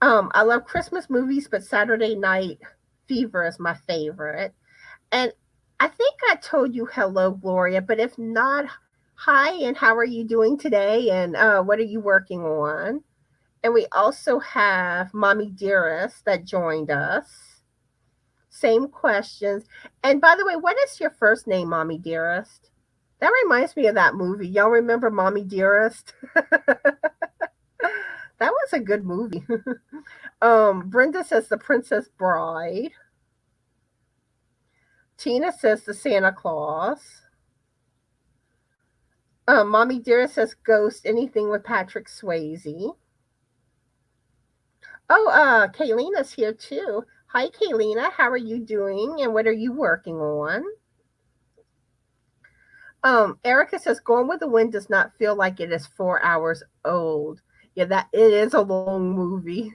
I love Christmas movies, but Saturday Night Fever is my favorite. And I think I told you hello, Gloria, but if not, hi, and how are you doing today? And what are you working on? And we also have Mommy Dearest that joined us. Same questions. And by the way, what is your first name, Mommy Dearest? That reminds me of that movie. Y'all remember Mommy Dearest? That was a good movie. Brenda says The Princess Bride. Tina says The Santa Claus. Mommy Dearest says Ghost, anything with Patrick Swayze. Oh, Kaylina's here too. Hi, Kaylina. How are you doing? And what are you working on? Erica says Going with the Wind does not feel like it is 4 hours old. Yeah, that it is a long movie.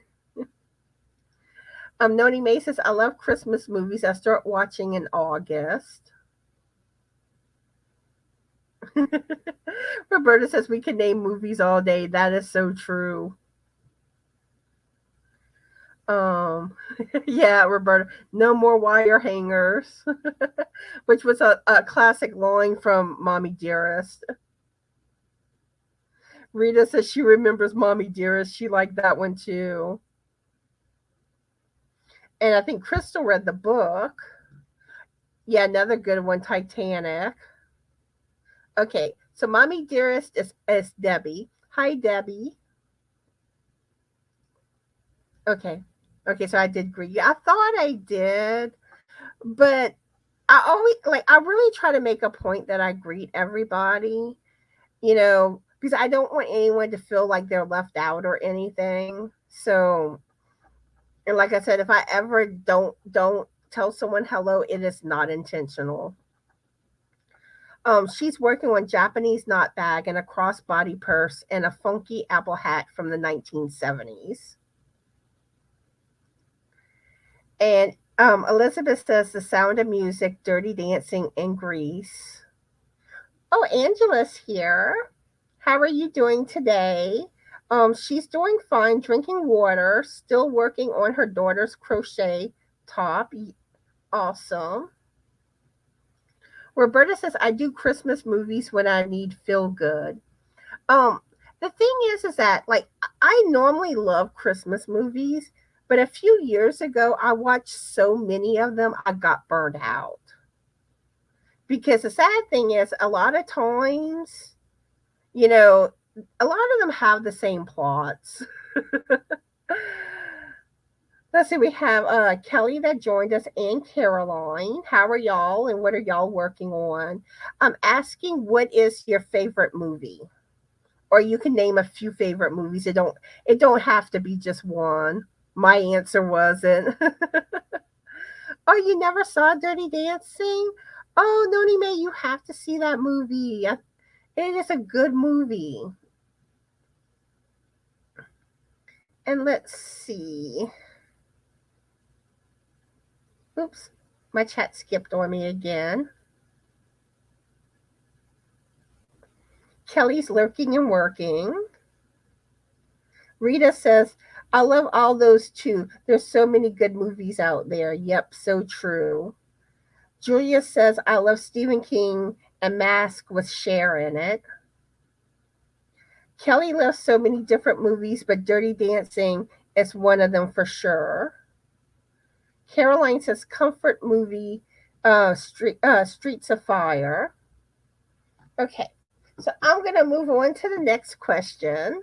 Noni May says I love Christmas movies. I start watching in August. Roberta says we can name movies all day. That is so true. Um, yeah, Roberta, no more wire hangers, which was a classic line from Mommy Dearest. Rita says she remembers Mommy Dearest. She liked that one too. And I think Crystal read the book. Yeah, another good one, Titanic. Okay, so Mommy Dearest is Debbie. Hi, Debbie. Okay. Okay, so I did greet you. I thought I did, but I really try to make a point that I greet everybody, because I don't want anyone to feel like they're left out or anything. So, and like I said, if I ever don't tell someone hello, it is not intentional. She's working on Japanese knot bag and a crossbody purse and a funky apple hat from the 1970s. And Elizabeth says The Sound of Music, Dirty Dancing, and Grease. Oh, Angela's here. How are you doing today? She's doing fine, drinking water, still working on her daughter's crochet top. Awesome. Roberta says, I do Christmas movies when I need feel good. The thing is that like I normally love Christmas movies, but a few years ago I watched so many of them I got burned out. Because the sad thing is a lot of times, you know, a lot of them have the same plots. Let's see, we have Kelly that joined us and Caroline. How are y'all and what are y'all working on? I'm asking what is your favorite movie? Or you can name a few favorite movies. It don't have to be just one. My answer wasn't. Oh, you never saw Dirty Dancing? Oh, Noni May, you have to see that movie. It is a good movie. And let's see. Oops, my chat skipped on me again. Kelly's lurking and working. Rita says, I love all those too. There's so many good movies out there. Yep, so true. Julia says, I love Stephen King and Mask with Cher in it. Kelly loves so many different movies, but Dirty Dancing is one of them for sure. Caroline says, comfort movie, Streets of Fire. Okay, so I'm going to move on to the next question.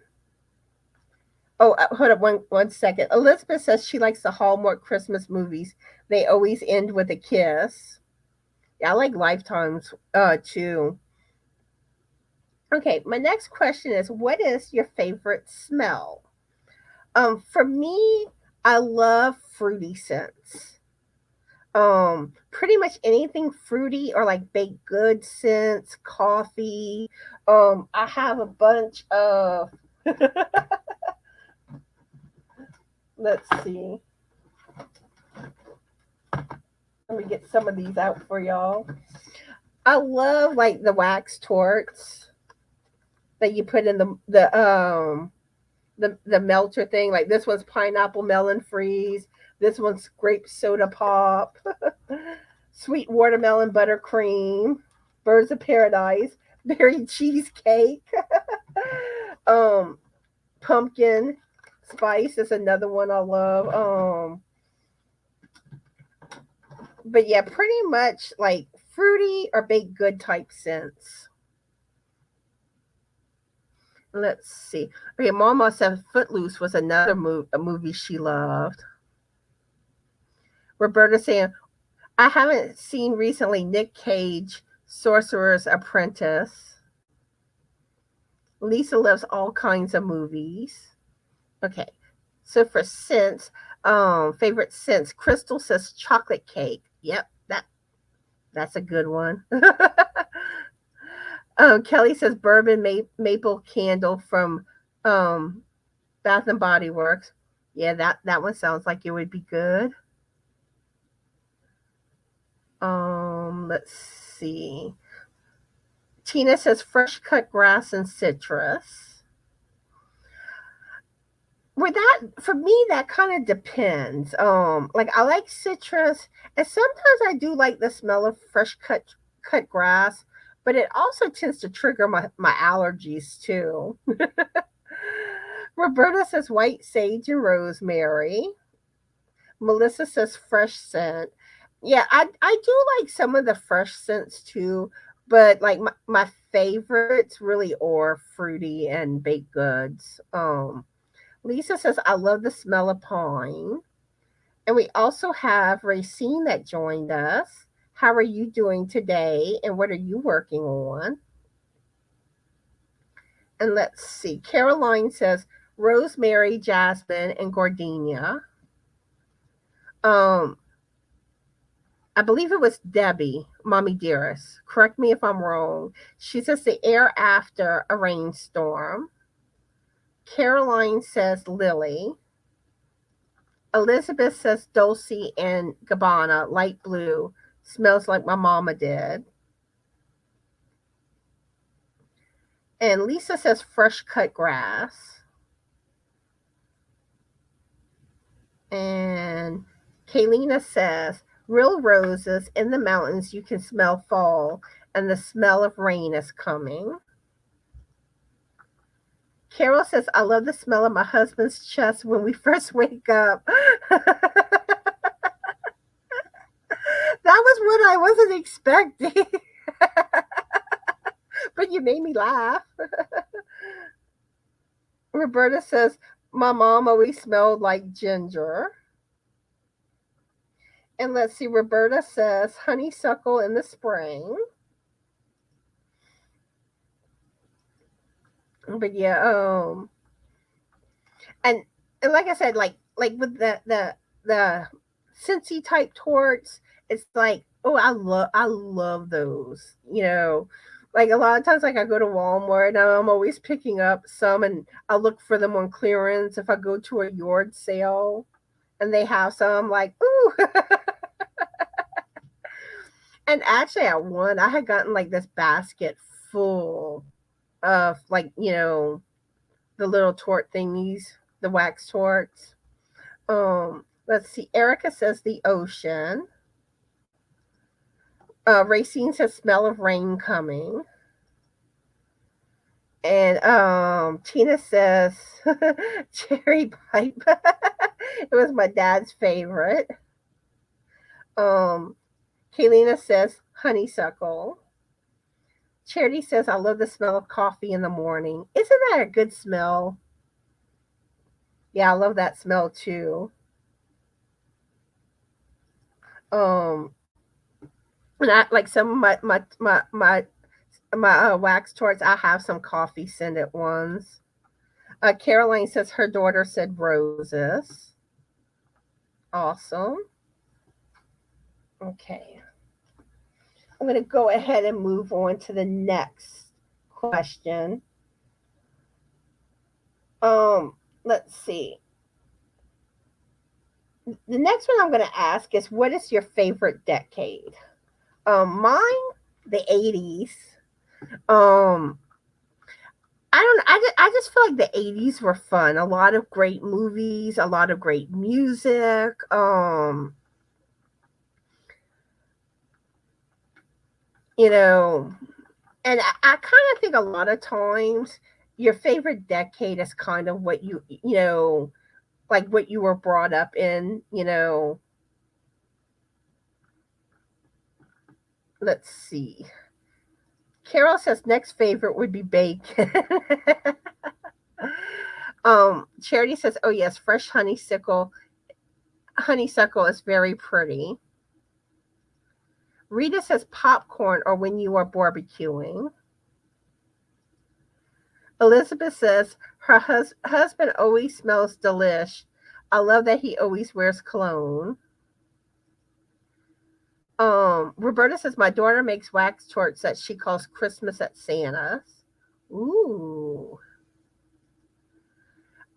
Oh, hold up one second. Elizabeth says she likes the Hallmark Christmas movies. They always end with a kiss. Yeah, I like Lifetimes too. Okay, my next question is, what is your favorite smell? For me, I love fruity scents. Pretty much anything fruity or like baked good scents, coffee. I have a bunch of let's see. Let me get some of these out for y'all. I love like the wax torts that you put in the melter thing. Like this one's pineapple melon freeze. This one's grape soda pop. Sweet watermelon buttercream. Birds of paradise. Berry cheesecake. Pumpkin spice is another one I love. But yeah, pretty much like fruity or baked good type scents. Let's see. Okay, Mama said Footloose was another a movie she loved. Roberta saying, I haven't seen recently Nick Cage, Sorcerer's Apprentice. Lisa loves all kinds of movies. Okay, so for scents, favorite scents, Crystal says chocolate cake. Yep, that's a good one. Kelly says bourbon maple candle from Bath and Body Works. Yeah, that one sounds like it would be good. Let's see. Tina says fresh cut grass and citrus. With that, for me, that kind of depends. Like I like citrus, and sometimes I do like the smell of fresh cut grass, but it also tends to trigger my allergies too. Roberta says white sage and rosemary. Melissa says fresh scent. Yeah, I do like some of the fresh scents too, but like my favorites really are fruity and baked goods. Lisa says, I love the smell of pine. And we also have Racine that joined us. How are you doing today? And what are you working on? And let's see. Caroline says, rosemary, jasmine, and gardenia. I believe it was Debbie, Mommy Dearest. Correct me if I'm wrong. She says the air after a rainstorm. Caroline says Lily. Elizabeth says Dulce and Gabbana, light blue. Smells like my mama did. And Lisa says fresh cut grass. And Kaylina says real roses in the mountains, you can smell fall, and the smell of rain is coming. Carol says, I love the smell of my husband's chest when we first wake up. That was what I wasn't expecting. But you made me laugh. Roberta says, my mom always smelled like ginger. And let's see, Roberta says honeysuckle in the spring. But yeah, and and like I said, like with the Cincy type torts, it's like, oh, I love those. Like a lot of times, like I go to Walmart and I'm always picking up some, and I look for them on clearance. If I go to a yard sale and they have some, like, ooh. And actually, at one, I had gotten like this basket full of, like, the little tort thingies, the wax torts. Let's see. Erica says the ocean. Racine says smell of rain coming. And Tina says cherry pipe. It was my dad's favorite. Um, Kaylina says honeysuckle. Charity says I love the smell of coffee in the morning. Isn't that a good smell? Yeah, I love that smell too. Um, and I like some of my wax torts. I have some coffee scented ones. Caroline says her daughter said roses. Awesome. Okay. I'm going to go ahead and move on to the next question. Let's see. The next one I'm going to ask is, what is your favorite decade? Mine, the 80s. Um, I don't. I just feel like the 80s were fun. A lot of great movies, a lot of great music. You know, and I kind of think a lot of times your favorite decade is kind of what like what you were brought up in. Let's see. Carol says next favorite would be bacon. Charity says, oh yes, fresh honeysuckle. Honeysuckle is very pretty. Rita says popcorn or when you are barbecuing. Elizabeth says her husband always smells delish. I love that he always wears cologne. Roberta says my daughter makes wax torts that she calls Christmas at Santa's. Ooh.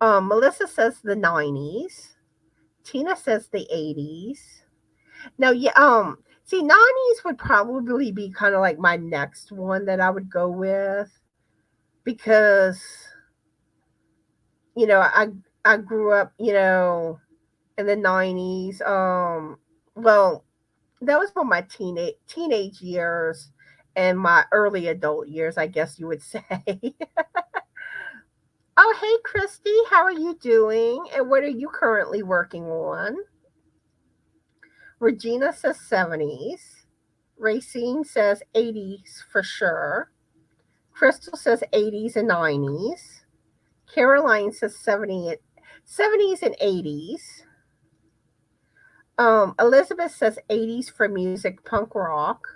Melissa says the 90s. Tina says the 80s. Now, yeah, see, 90s would probably be kind of like my next one that I would go with, because I grew up, in the 90s. Well, that was for my teenage years and my early adult years, I guess you would say. Oh, hey, Christy, how are you doing? And what are you currently working on? Regina says 70s. Racine says 80s for sure. Crystal says 80s and 90s. Caroline says 70s and 80s. Elizabeth says 80s for music, punk rock.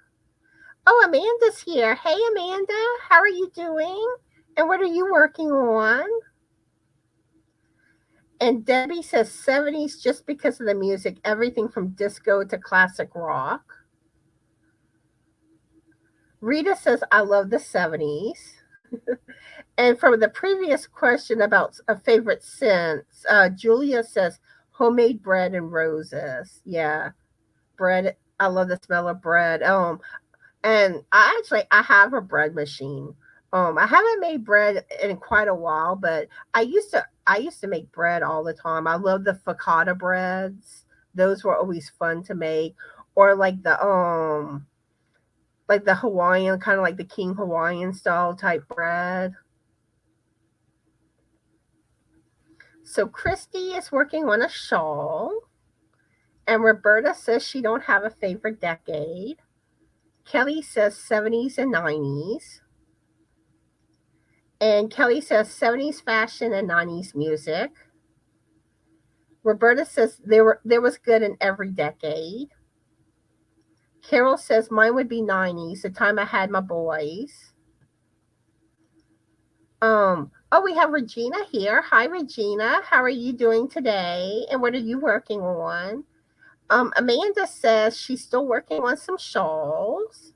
Oh, Amanda's here. Hey, Amanda, how are you doing? And what are you working on? And Debbie says 70s just because of the music, everything from disco to classic rock. Rita says, I love the 70s. And from the previous question about a favorite scents, Julia says homemade bread and roses. Yeah, bread. I love the smell of bread. And I have a bread machine. I haven't made bread in quite a while, but I used to make bread all the time. I love the focaccia breads. Those were always fun to make. Or like the Hawaiian, kind of like the King Hawaiian style type bread. So Christy is working on a shawl. And Roberta says she don't have a favorite decade. Kelly says 70s and 90s. And Kelly says 70s fashion and 90s music. Roberta says there was good in every decade. Carol says mine would be 90s, the time I had my boys. Oh, we have Regina here. Hi, Regina. How are you doing today? And what are you working on? Amanda says she's still working on some shawls.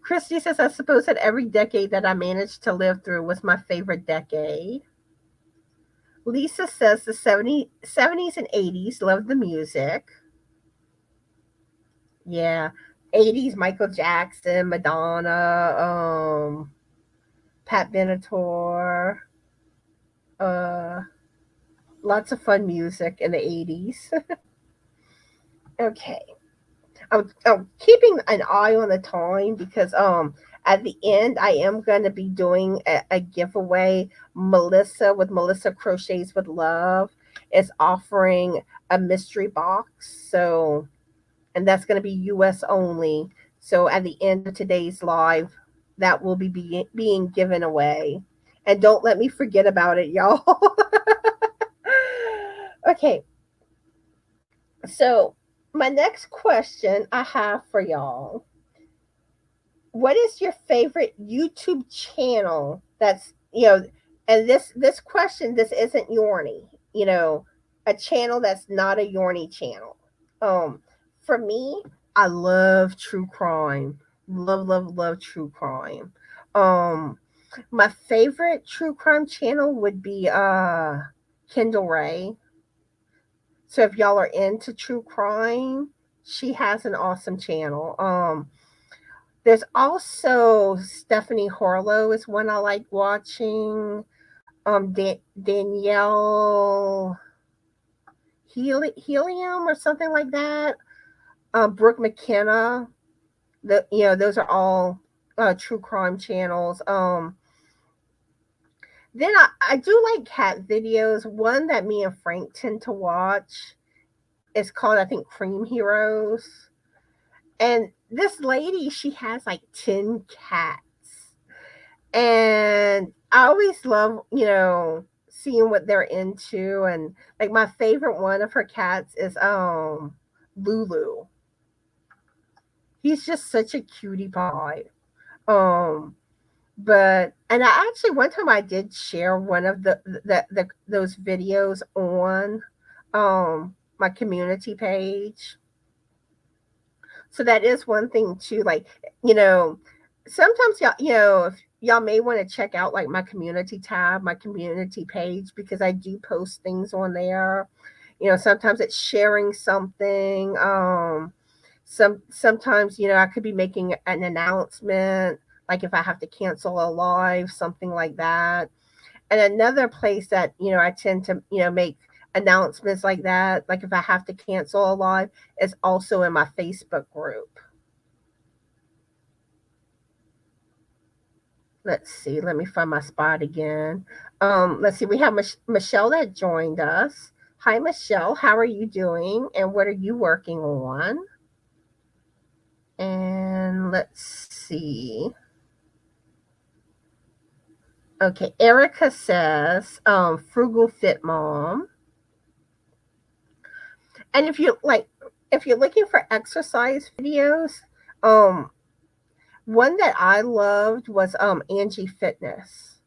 Christy says, I suppose that every decade that I managed to live through was my favorite decade. Lisa says the 70s and 80s, love the music. Yeah. 80s, Michael Jackson, Madonna, Pat Benatar, uh, lots of fun music in the 80s. Okay. I'm keeping an eye on the time because at the end I am going to be doing a giveaway. Melissa with Melissa Crochets with Love is offering a mystery box. So, and that's going to be US only. So at the end of today's live, that will be being given away. And don't let me forget about it, y'all. Okay. So, my next question I have for y'all. What is your favorite YouTube channel that's, and this question, this isn't Yorny, a channel that's not a Yorny channel. Um for me, I love true crime. Love, love, love true crime. Um my favorite true crime channel would be Kendall Ray. So if y'all are into true crime, she has an awesome channel. There's also Stephanie Horlow is one I like watching. Danielle Helium or something like that. Brooke McKenna. Those are all true crime channels. Then I do like cat videos. One that me and Frank tend to watch is called, I think, Cream Heroes. And this lady, she has like 10 cats. And I always love, seeing what they're into. And like my favorite one of her cats is Lulu. He's just such a cutie pie. Um but and I actually one time I did share one of the those videos on my community page. So that is one thing too. Like, you know, sometimes if y'all may want to check out like my community tab, my community page, because I do post things on there. Sometimes it's sharing something. Sometimes, I could be making an announcement, like if I have to cancel a live, something like that. And another place that, I tend to, make announcements like that, like if I have to cancel a live, is also in my Facebook group. Let's see, let me find my spot again. Let's see, we have Michelle that joined us. Hi, Michelle, how are you doing? And what are you working on? And let's see. Okay, Erica says, frugal fit mom. And if you're looking for exercise videos, one that I loved was Angie Fitness.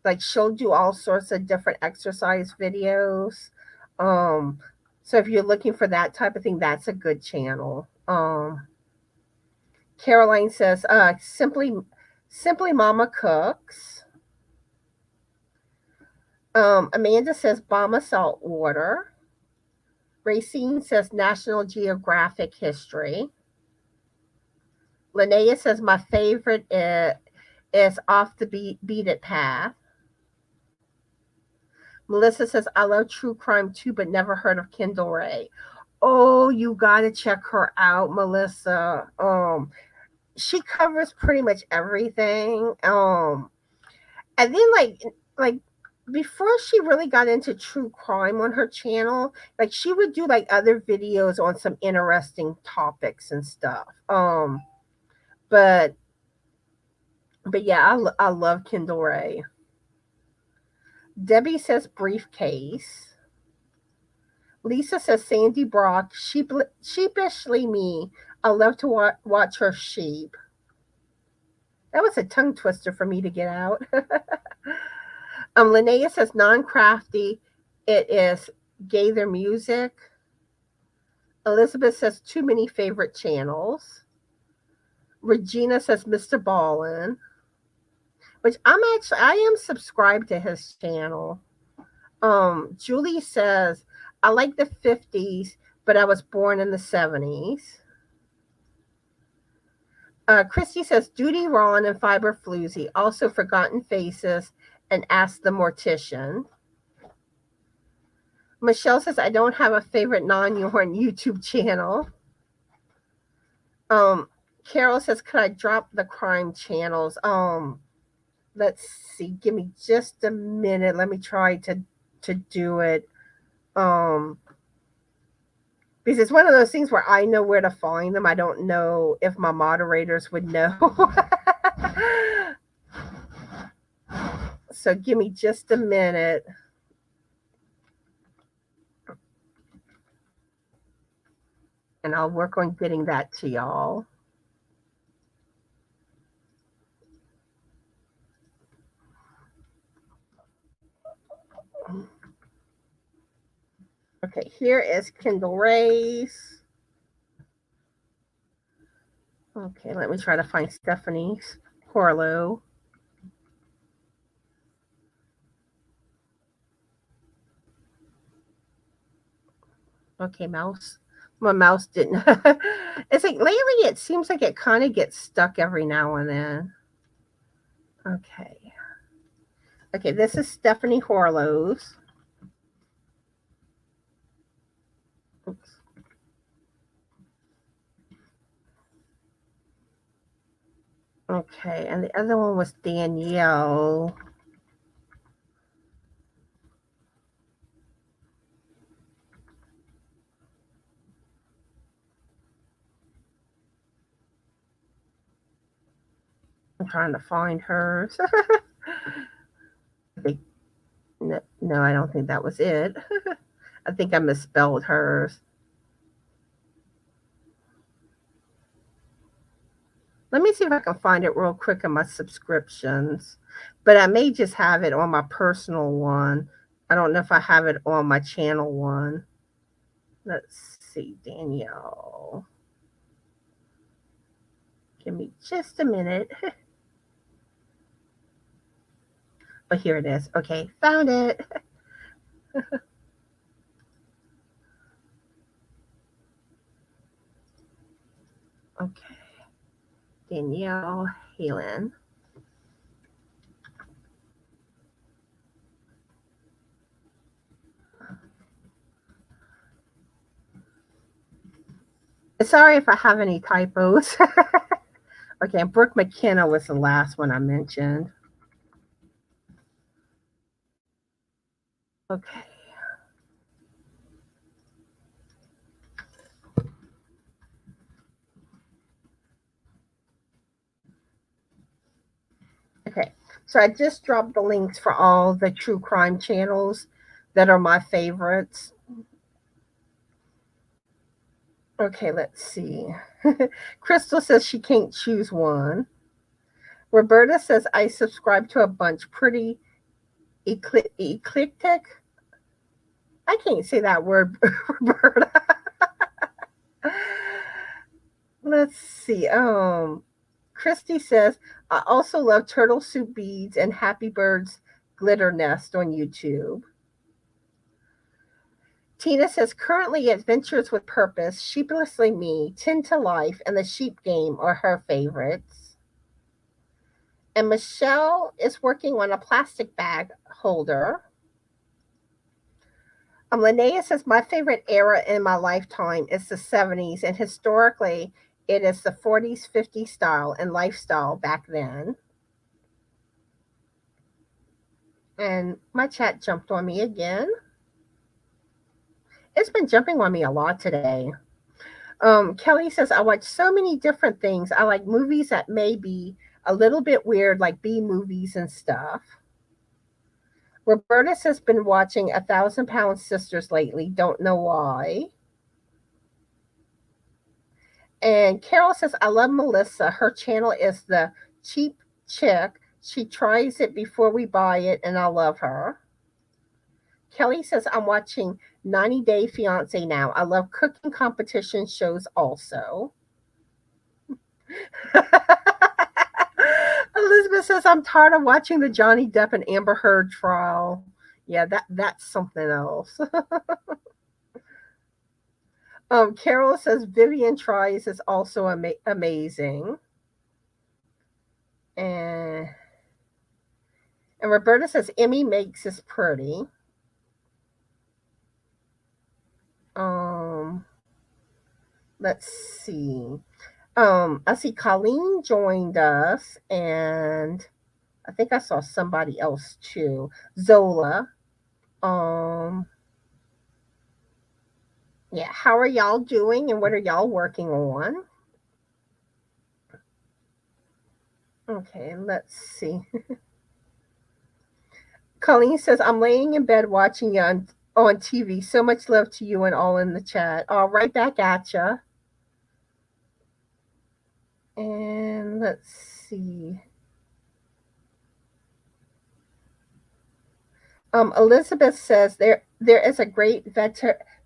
Like she'll do all sorts of different exercise videos. Um, so if you're looking for that type of thing, that's a good channel. Caroline says, simply Mama Cooks. Amanda says Bama Salt Water. Racine says National Geographic History. Linnea says my favorite is Off the Beat It Path. Melissa says I love true crime too, but never heard of Kendall Ray. Oh, you gotta check her out, Melissa. She covers pretty much everything. And then like before she really got into true crime on her channel, like she would do like other videos on some interesting topics and stuff. But yeah, I love Kendall Ray. Debbie says briefcase. Lisa says Sandy Brock, sheepishly me. I love to watch her sheep. That was a tongue twister for me to get out. Linnea says non-crafty. It is Gather Music. Elizabeth says too many favorite channels. Regina says Mr. Ballin, which I am subscribed to his channel. Julie says I like the 50s, but I was born in the 70s. Christy says Duty Ron and Fiber Floozy, also Forgotten Faces and Ask the Mortician. Michelle says I don't have a favorite non-yarn YouTube channel. Carol says could I drop the crime channels? Let's see. Give me just a minute. Let me try to do it. Because it's one of those things where I know where to find them. I don't know if my moderators would know. So give me just a minute. And I'll work on getting that to y'all. Okay, here is Kindle Race. Okay, let me try to find Stephanie's Corlo. Okay, mouse. My mouse didn't. It's like lately it seems like it kind of gets stuck every now and then. Okay. Okay, this is Stephanie Horlow's. Oops. Okay, and the other one was Danielle. I'm trying to find hers. No, I don't think that was it. I think I misspelled hers. Let me see if I can find it real quick in my subscriptions. But I may just have it on my personal one. I don't know if I have it on my channel one. Let's see, Danielle. Give me just a minute. Oh, here it is. Okay, found it. Okay. Danielle Halen. Sorry if I have any typos. Okay, and Brooke McKenna was the last one I mentioned. Okay. Okay, so I just dropped the links for all the true crime channels that are my favorites. Okay, let's see. Crystal says she can't choose one. Roberta says I subscribe to a bunch. Pretty eclectic. I can't say that word, Roberta. Let's see. Christy says I also love Turtle Soup Beads and Happy Birds Glitter Nest on YouTube. Tina says currently Adventures with Purpose, Sheepishly Me, Tin to Life, and The Sheep Game are her favorites. And Michelle is working on a plastic bag holder. Linnea says my favorite era in my lifetime is the 70s, and historically it is the 40s, 50s style and lifestyle back then. And my chat jumped on me again. It's been jumping on me a lot today. Kelly says, I watch so many different things. I like movies that may be a little bit weird, like B movies and stuff. Roberta has been watching 1,000 Pound Sisters lately. Don't know why. And Carol says, I love Melissa. Her channel is the cheap chick. She tries it before we buy it, and I love her. Kelly says, I'm watching 90 Day Fiance now. I love cooking competition shows also. Elizabeth says, I'm tired of watching the Johnny Depp and Amber Heard trial. Yeah, that's something else. Carol says, Vivian Tries is also amazing. And Roberta says, Emmy Makes is pretty. Let's see. I see Colleen joined us, and I think I saw somebody else too. Zola. Um, yeah, how are y'all doing and what are y'all working on? Okay, let's see. Colleen says, I'm laying in bed watching you on TV. So much love to you and all in the chat. Right back at ya. And let's see. Elizabeth says there is a great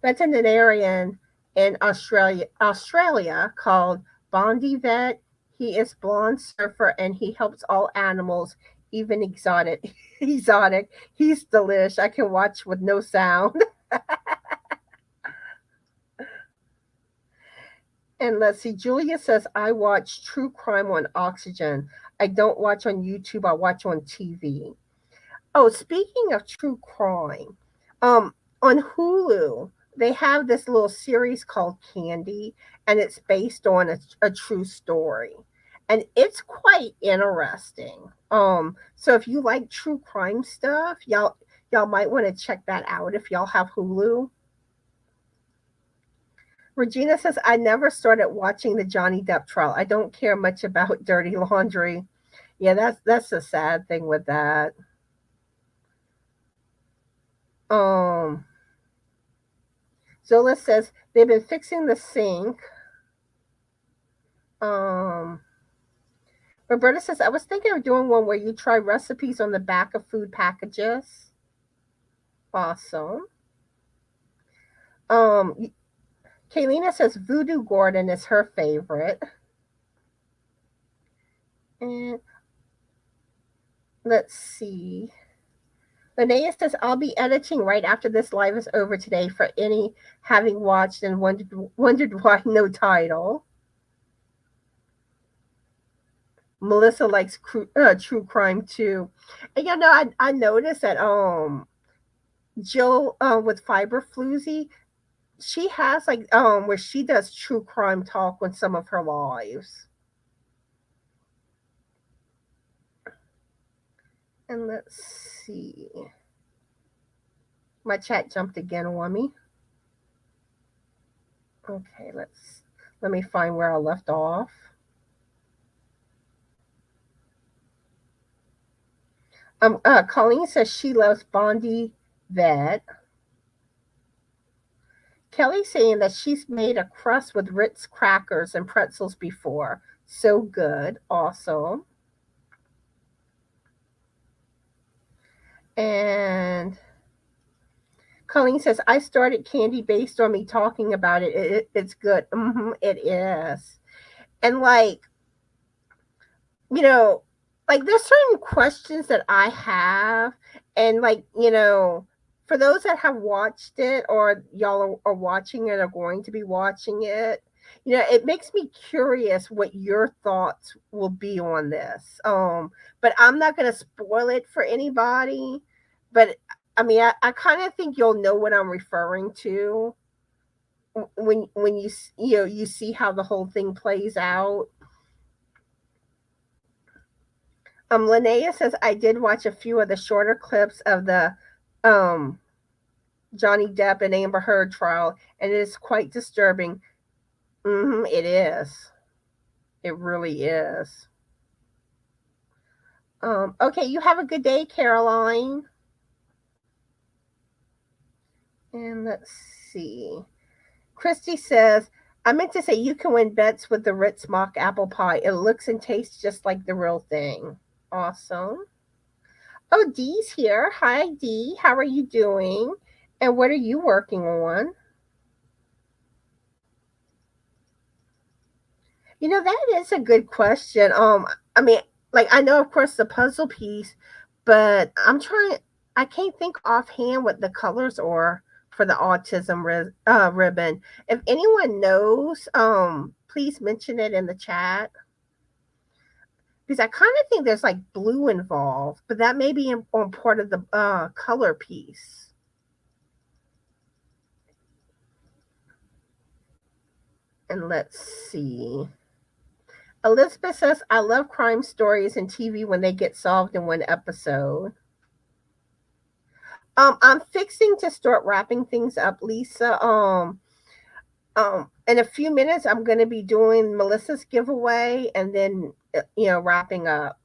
veterinarian in Australia called Bondi Vet. He is blonde surfer and he helps all animals, even exotic. Exotic. He's delish. I can watch with no sound. And let's see. Julia says I watch true crime on Oxygen. I don't watch on YouTube. I watch on TV. Oh, speaking of true crime, on Hulu, they have this little series called Candy, and it's based on a true story. And it's quite interesting. So if you like true crime stuff, y'all might want to check that out if y'all have Hulu. Regina says, I never started watching the Johnny Depp trial. I don't care much about dirty laundry. Yeah, that's the sad thing with that. Um, Zola says they've been fixing the sink. Um, Roberta says I was thinking of doing one where you try recipes on the back of food packages. Awesome. Kaylina says Voodoo Gordon is her favorite. And let's see. Linnea says, I'll be editing right after this live is over today for any having watched and wondered why no title. Melissa likes true crime too. And I noticed that Jill with Fiber Floozy, she has like where she does true crime talk on some of her lives. And let's see. My chat jumped again on me. Okay, let me find where I left off. Colleen says she loves Bondi Vet. Kelly's saying that she's made a crust with Ritz crackers and pretzels before. So good. Awesome. And Colleen says, I started candy based on me talking about it. It's good. It is. And like there's certain questions that I have, and for those that have watched it or y'all are watching it or going to be watching it, it makes me curious what your thoughts will be on this. But I'm not going to spoil it for anybody. But I mean, I kind of think you'll know what I'm referring to when you see how the whole thing plays out. Linnea says, I did watch a few of the shorter clips of the Johnny Depp and Amber Heard trial, and it is quite disturbing. It is. It really is. Okay, you have a good day, Caroline. And let's see. Christy says, I meant to say you can win bets with the Ritz mock apple pie. It looks and tastes just like the real thing. Awesome. Oh, Dee's here. Hi, Dee. How are you doing? And what are you working on? That is a good question. I mean, like I know, of course, the puzzle piece, but I can't think offhand what the colors are for the ribbon. If anyone knows, please mention it in the chat because I kind of think there's like blue involved, but that may be on part of the color piece. And let's see. Elizabeth says, I love crime stories and TV when they get solved in one episode. I'm fixing to start wrapping things up, Lisa. In a few minutes, I'm going to be doing Melissa's giveaway and then, wrapping up.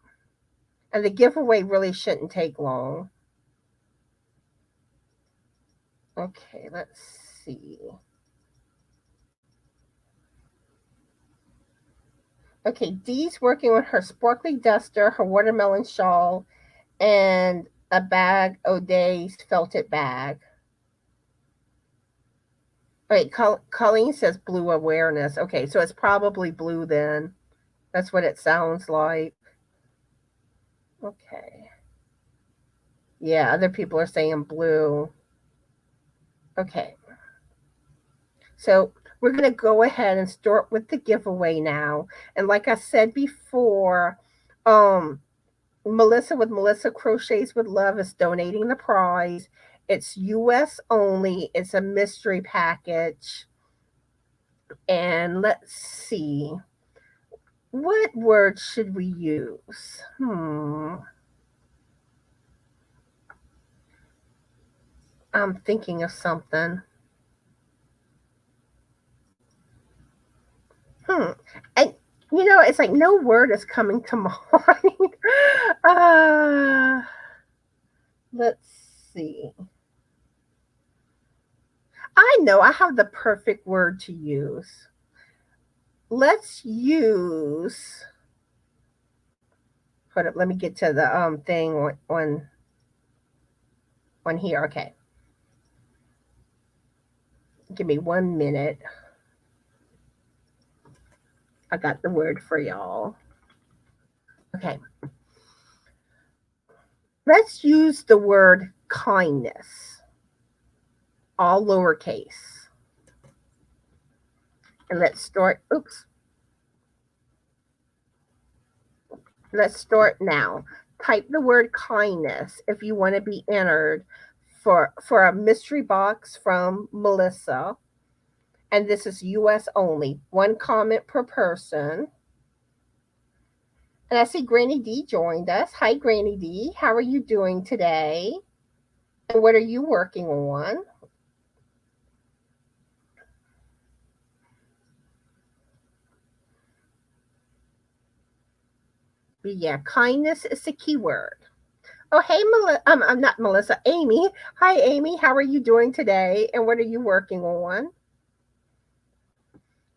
And the giveaway really shouldn't take long. Okay, let's see. Okay, Dee's working on her sparkly duster, her watermelon shawl, and a bag, O'Day's felted bag. Wait, Colleen says blue awareness. Okay, so it's probably blue then. That's what it sounds like. Okay. Yeah, other people are saying blue. Okay. So we're going to go ahead and start with the giveaway now. And like I said before, Melissa with Melissa Crochets with Love is donating the prize. It's US only. It's a mystery package. And let's see. What word should we use? I'm thinking of something. And it's like no word is coming to mind. Let's see. I know I have the perfect word to use. Let's use. Hold up, let me get to the thing on here. Okay. Give me 1 minute. I got the word for y'all. Okay. Let's use the word kindness, all lowercase. And let's start. Oops. Let's start now. Type the word kindness if you want to be entered for a mystery box from Melissa. And this is US only. 1 comment per person. And I see Granny D joined us. Hi, Granny D. How are you doing today? And what are you working on? But yeah, kindness is the key word. Oh, hey, I'm not Melissa. Amy. Hi, Amy. How are you doing today? And what are you working on?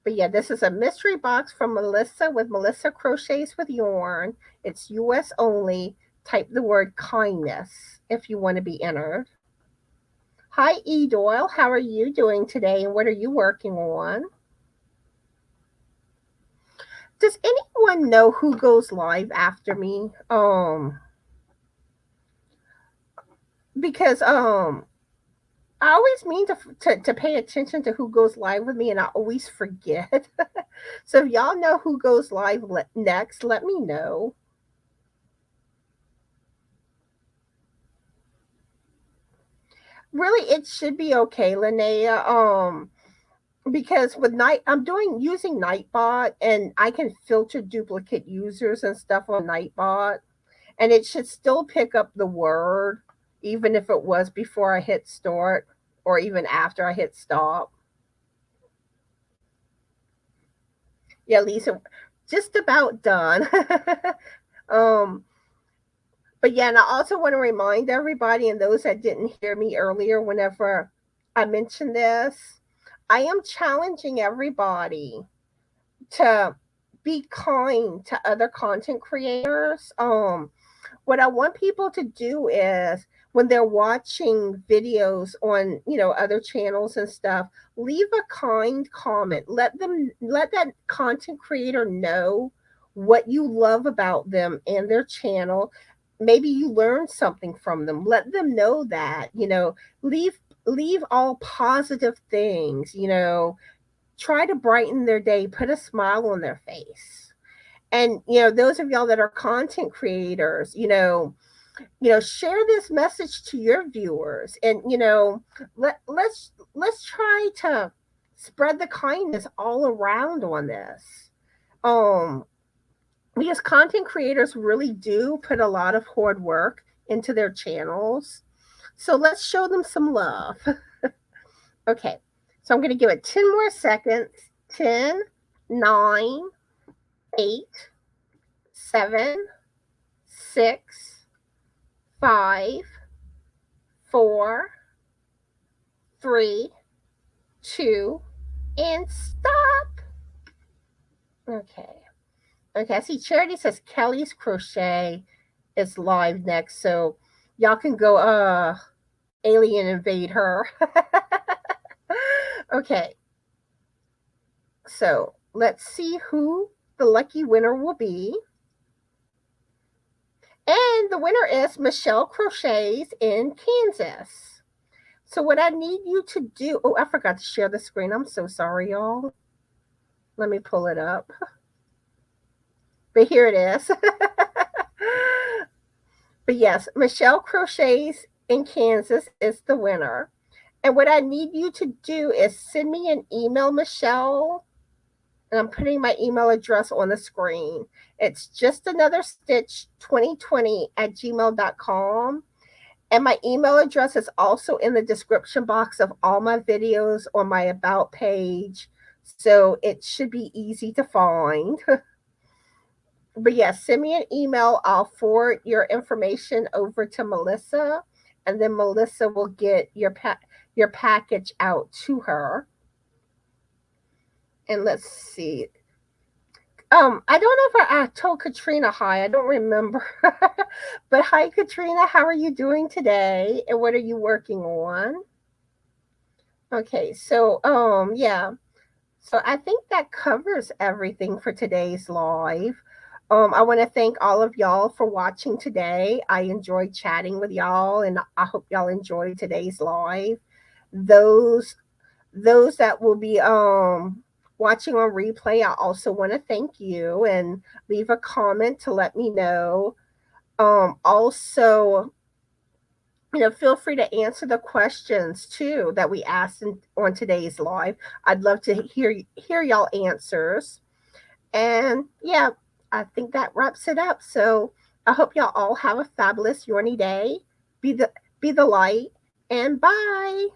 But yeah, this is a mystery box from Melissa with Melissa Crochets with Yarn. It's US only. Type the word kindness if you want to be entered. Hi, E. Doyle. How are you doing today? And what are you working on? Does anyone know who goes live after me? Because I always mean to pay attention to who goes live with me, and I always forget. So if y'all know who goes live next, let me know. Really, it should be okay, Linnea. Because with I'm using Nightbot, and I can filter duplicate users and stuff on Nightbot, and it should still pick up the word, even if it was before I hit start or even after I hit stop. Yeah, Lisa, just about done. But yeah, and I also want to remind everybody and those that didn't hear me earlier, whenever I mentioned this. I am challenging everybody to be kind to other content creators. What I want people to do is when they're watching videos on, other channels and stuff, leave a kind comment. Let that content creator know what you love about them and their channel. Maybe you learned something from them. Let them know that, leave leave all positive things, try to brighten their day, put a smile on their face. And those of y'all that are content creators, share this message to your viewers, and let's try to spread the kindness all around on this. Um because content creators really do put a lot of hard work into their channels. So let's show them some love. Okay. So I'm going to give it 10 more seconds. 10, 9, 8, 7, 6, 5, 4, 3, 2, and stop. Okay. Okay, I see Charity says Kelly's Crochet is live next, so y'all can go alien invade her. Okay. So let's see who the lucky winner will be. And the winner is Michelle Crochets in Kansas. So what I need you to do, oh, I forgot to share the screen. I'm so sorry, y'all. Let me pull it up. But here it is. But yes, Michelle Crochets in Kansas is the winner. And what I need you to do is send me an email, Michelle. And I'm putting my email address on the screen. It's just another stitch 2020 at gmail.com. And my email address is also in the description box of all my videos on my About page. So it should be easy to find. But yes, send me an email. I'll forward your information over to Melissa, and then Melissa will get your package out to her. And let's see. I don't know if I told Katrina hi. I don't remember. But hi, Katrina. How are you doing today? And what are you working on? Okay, so yeah. So I think that covers everything for today's live. I want to thank all of y'all for watching today. I enjoyed chatting with y'all, and I hope y'all enjoyed today's live. Those that will be watching on replay, I also want to thank you and leave a comment to let me know. Also, feel free to answer the questions too that we asked on today's live. I'd love to hear y'all answers. And yeah, I think that wraps it up. So I hope y'all all have a fabulous Yorny day. Be the light, and bye.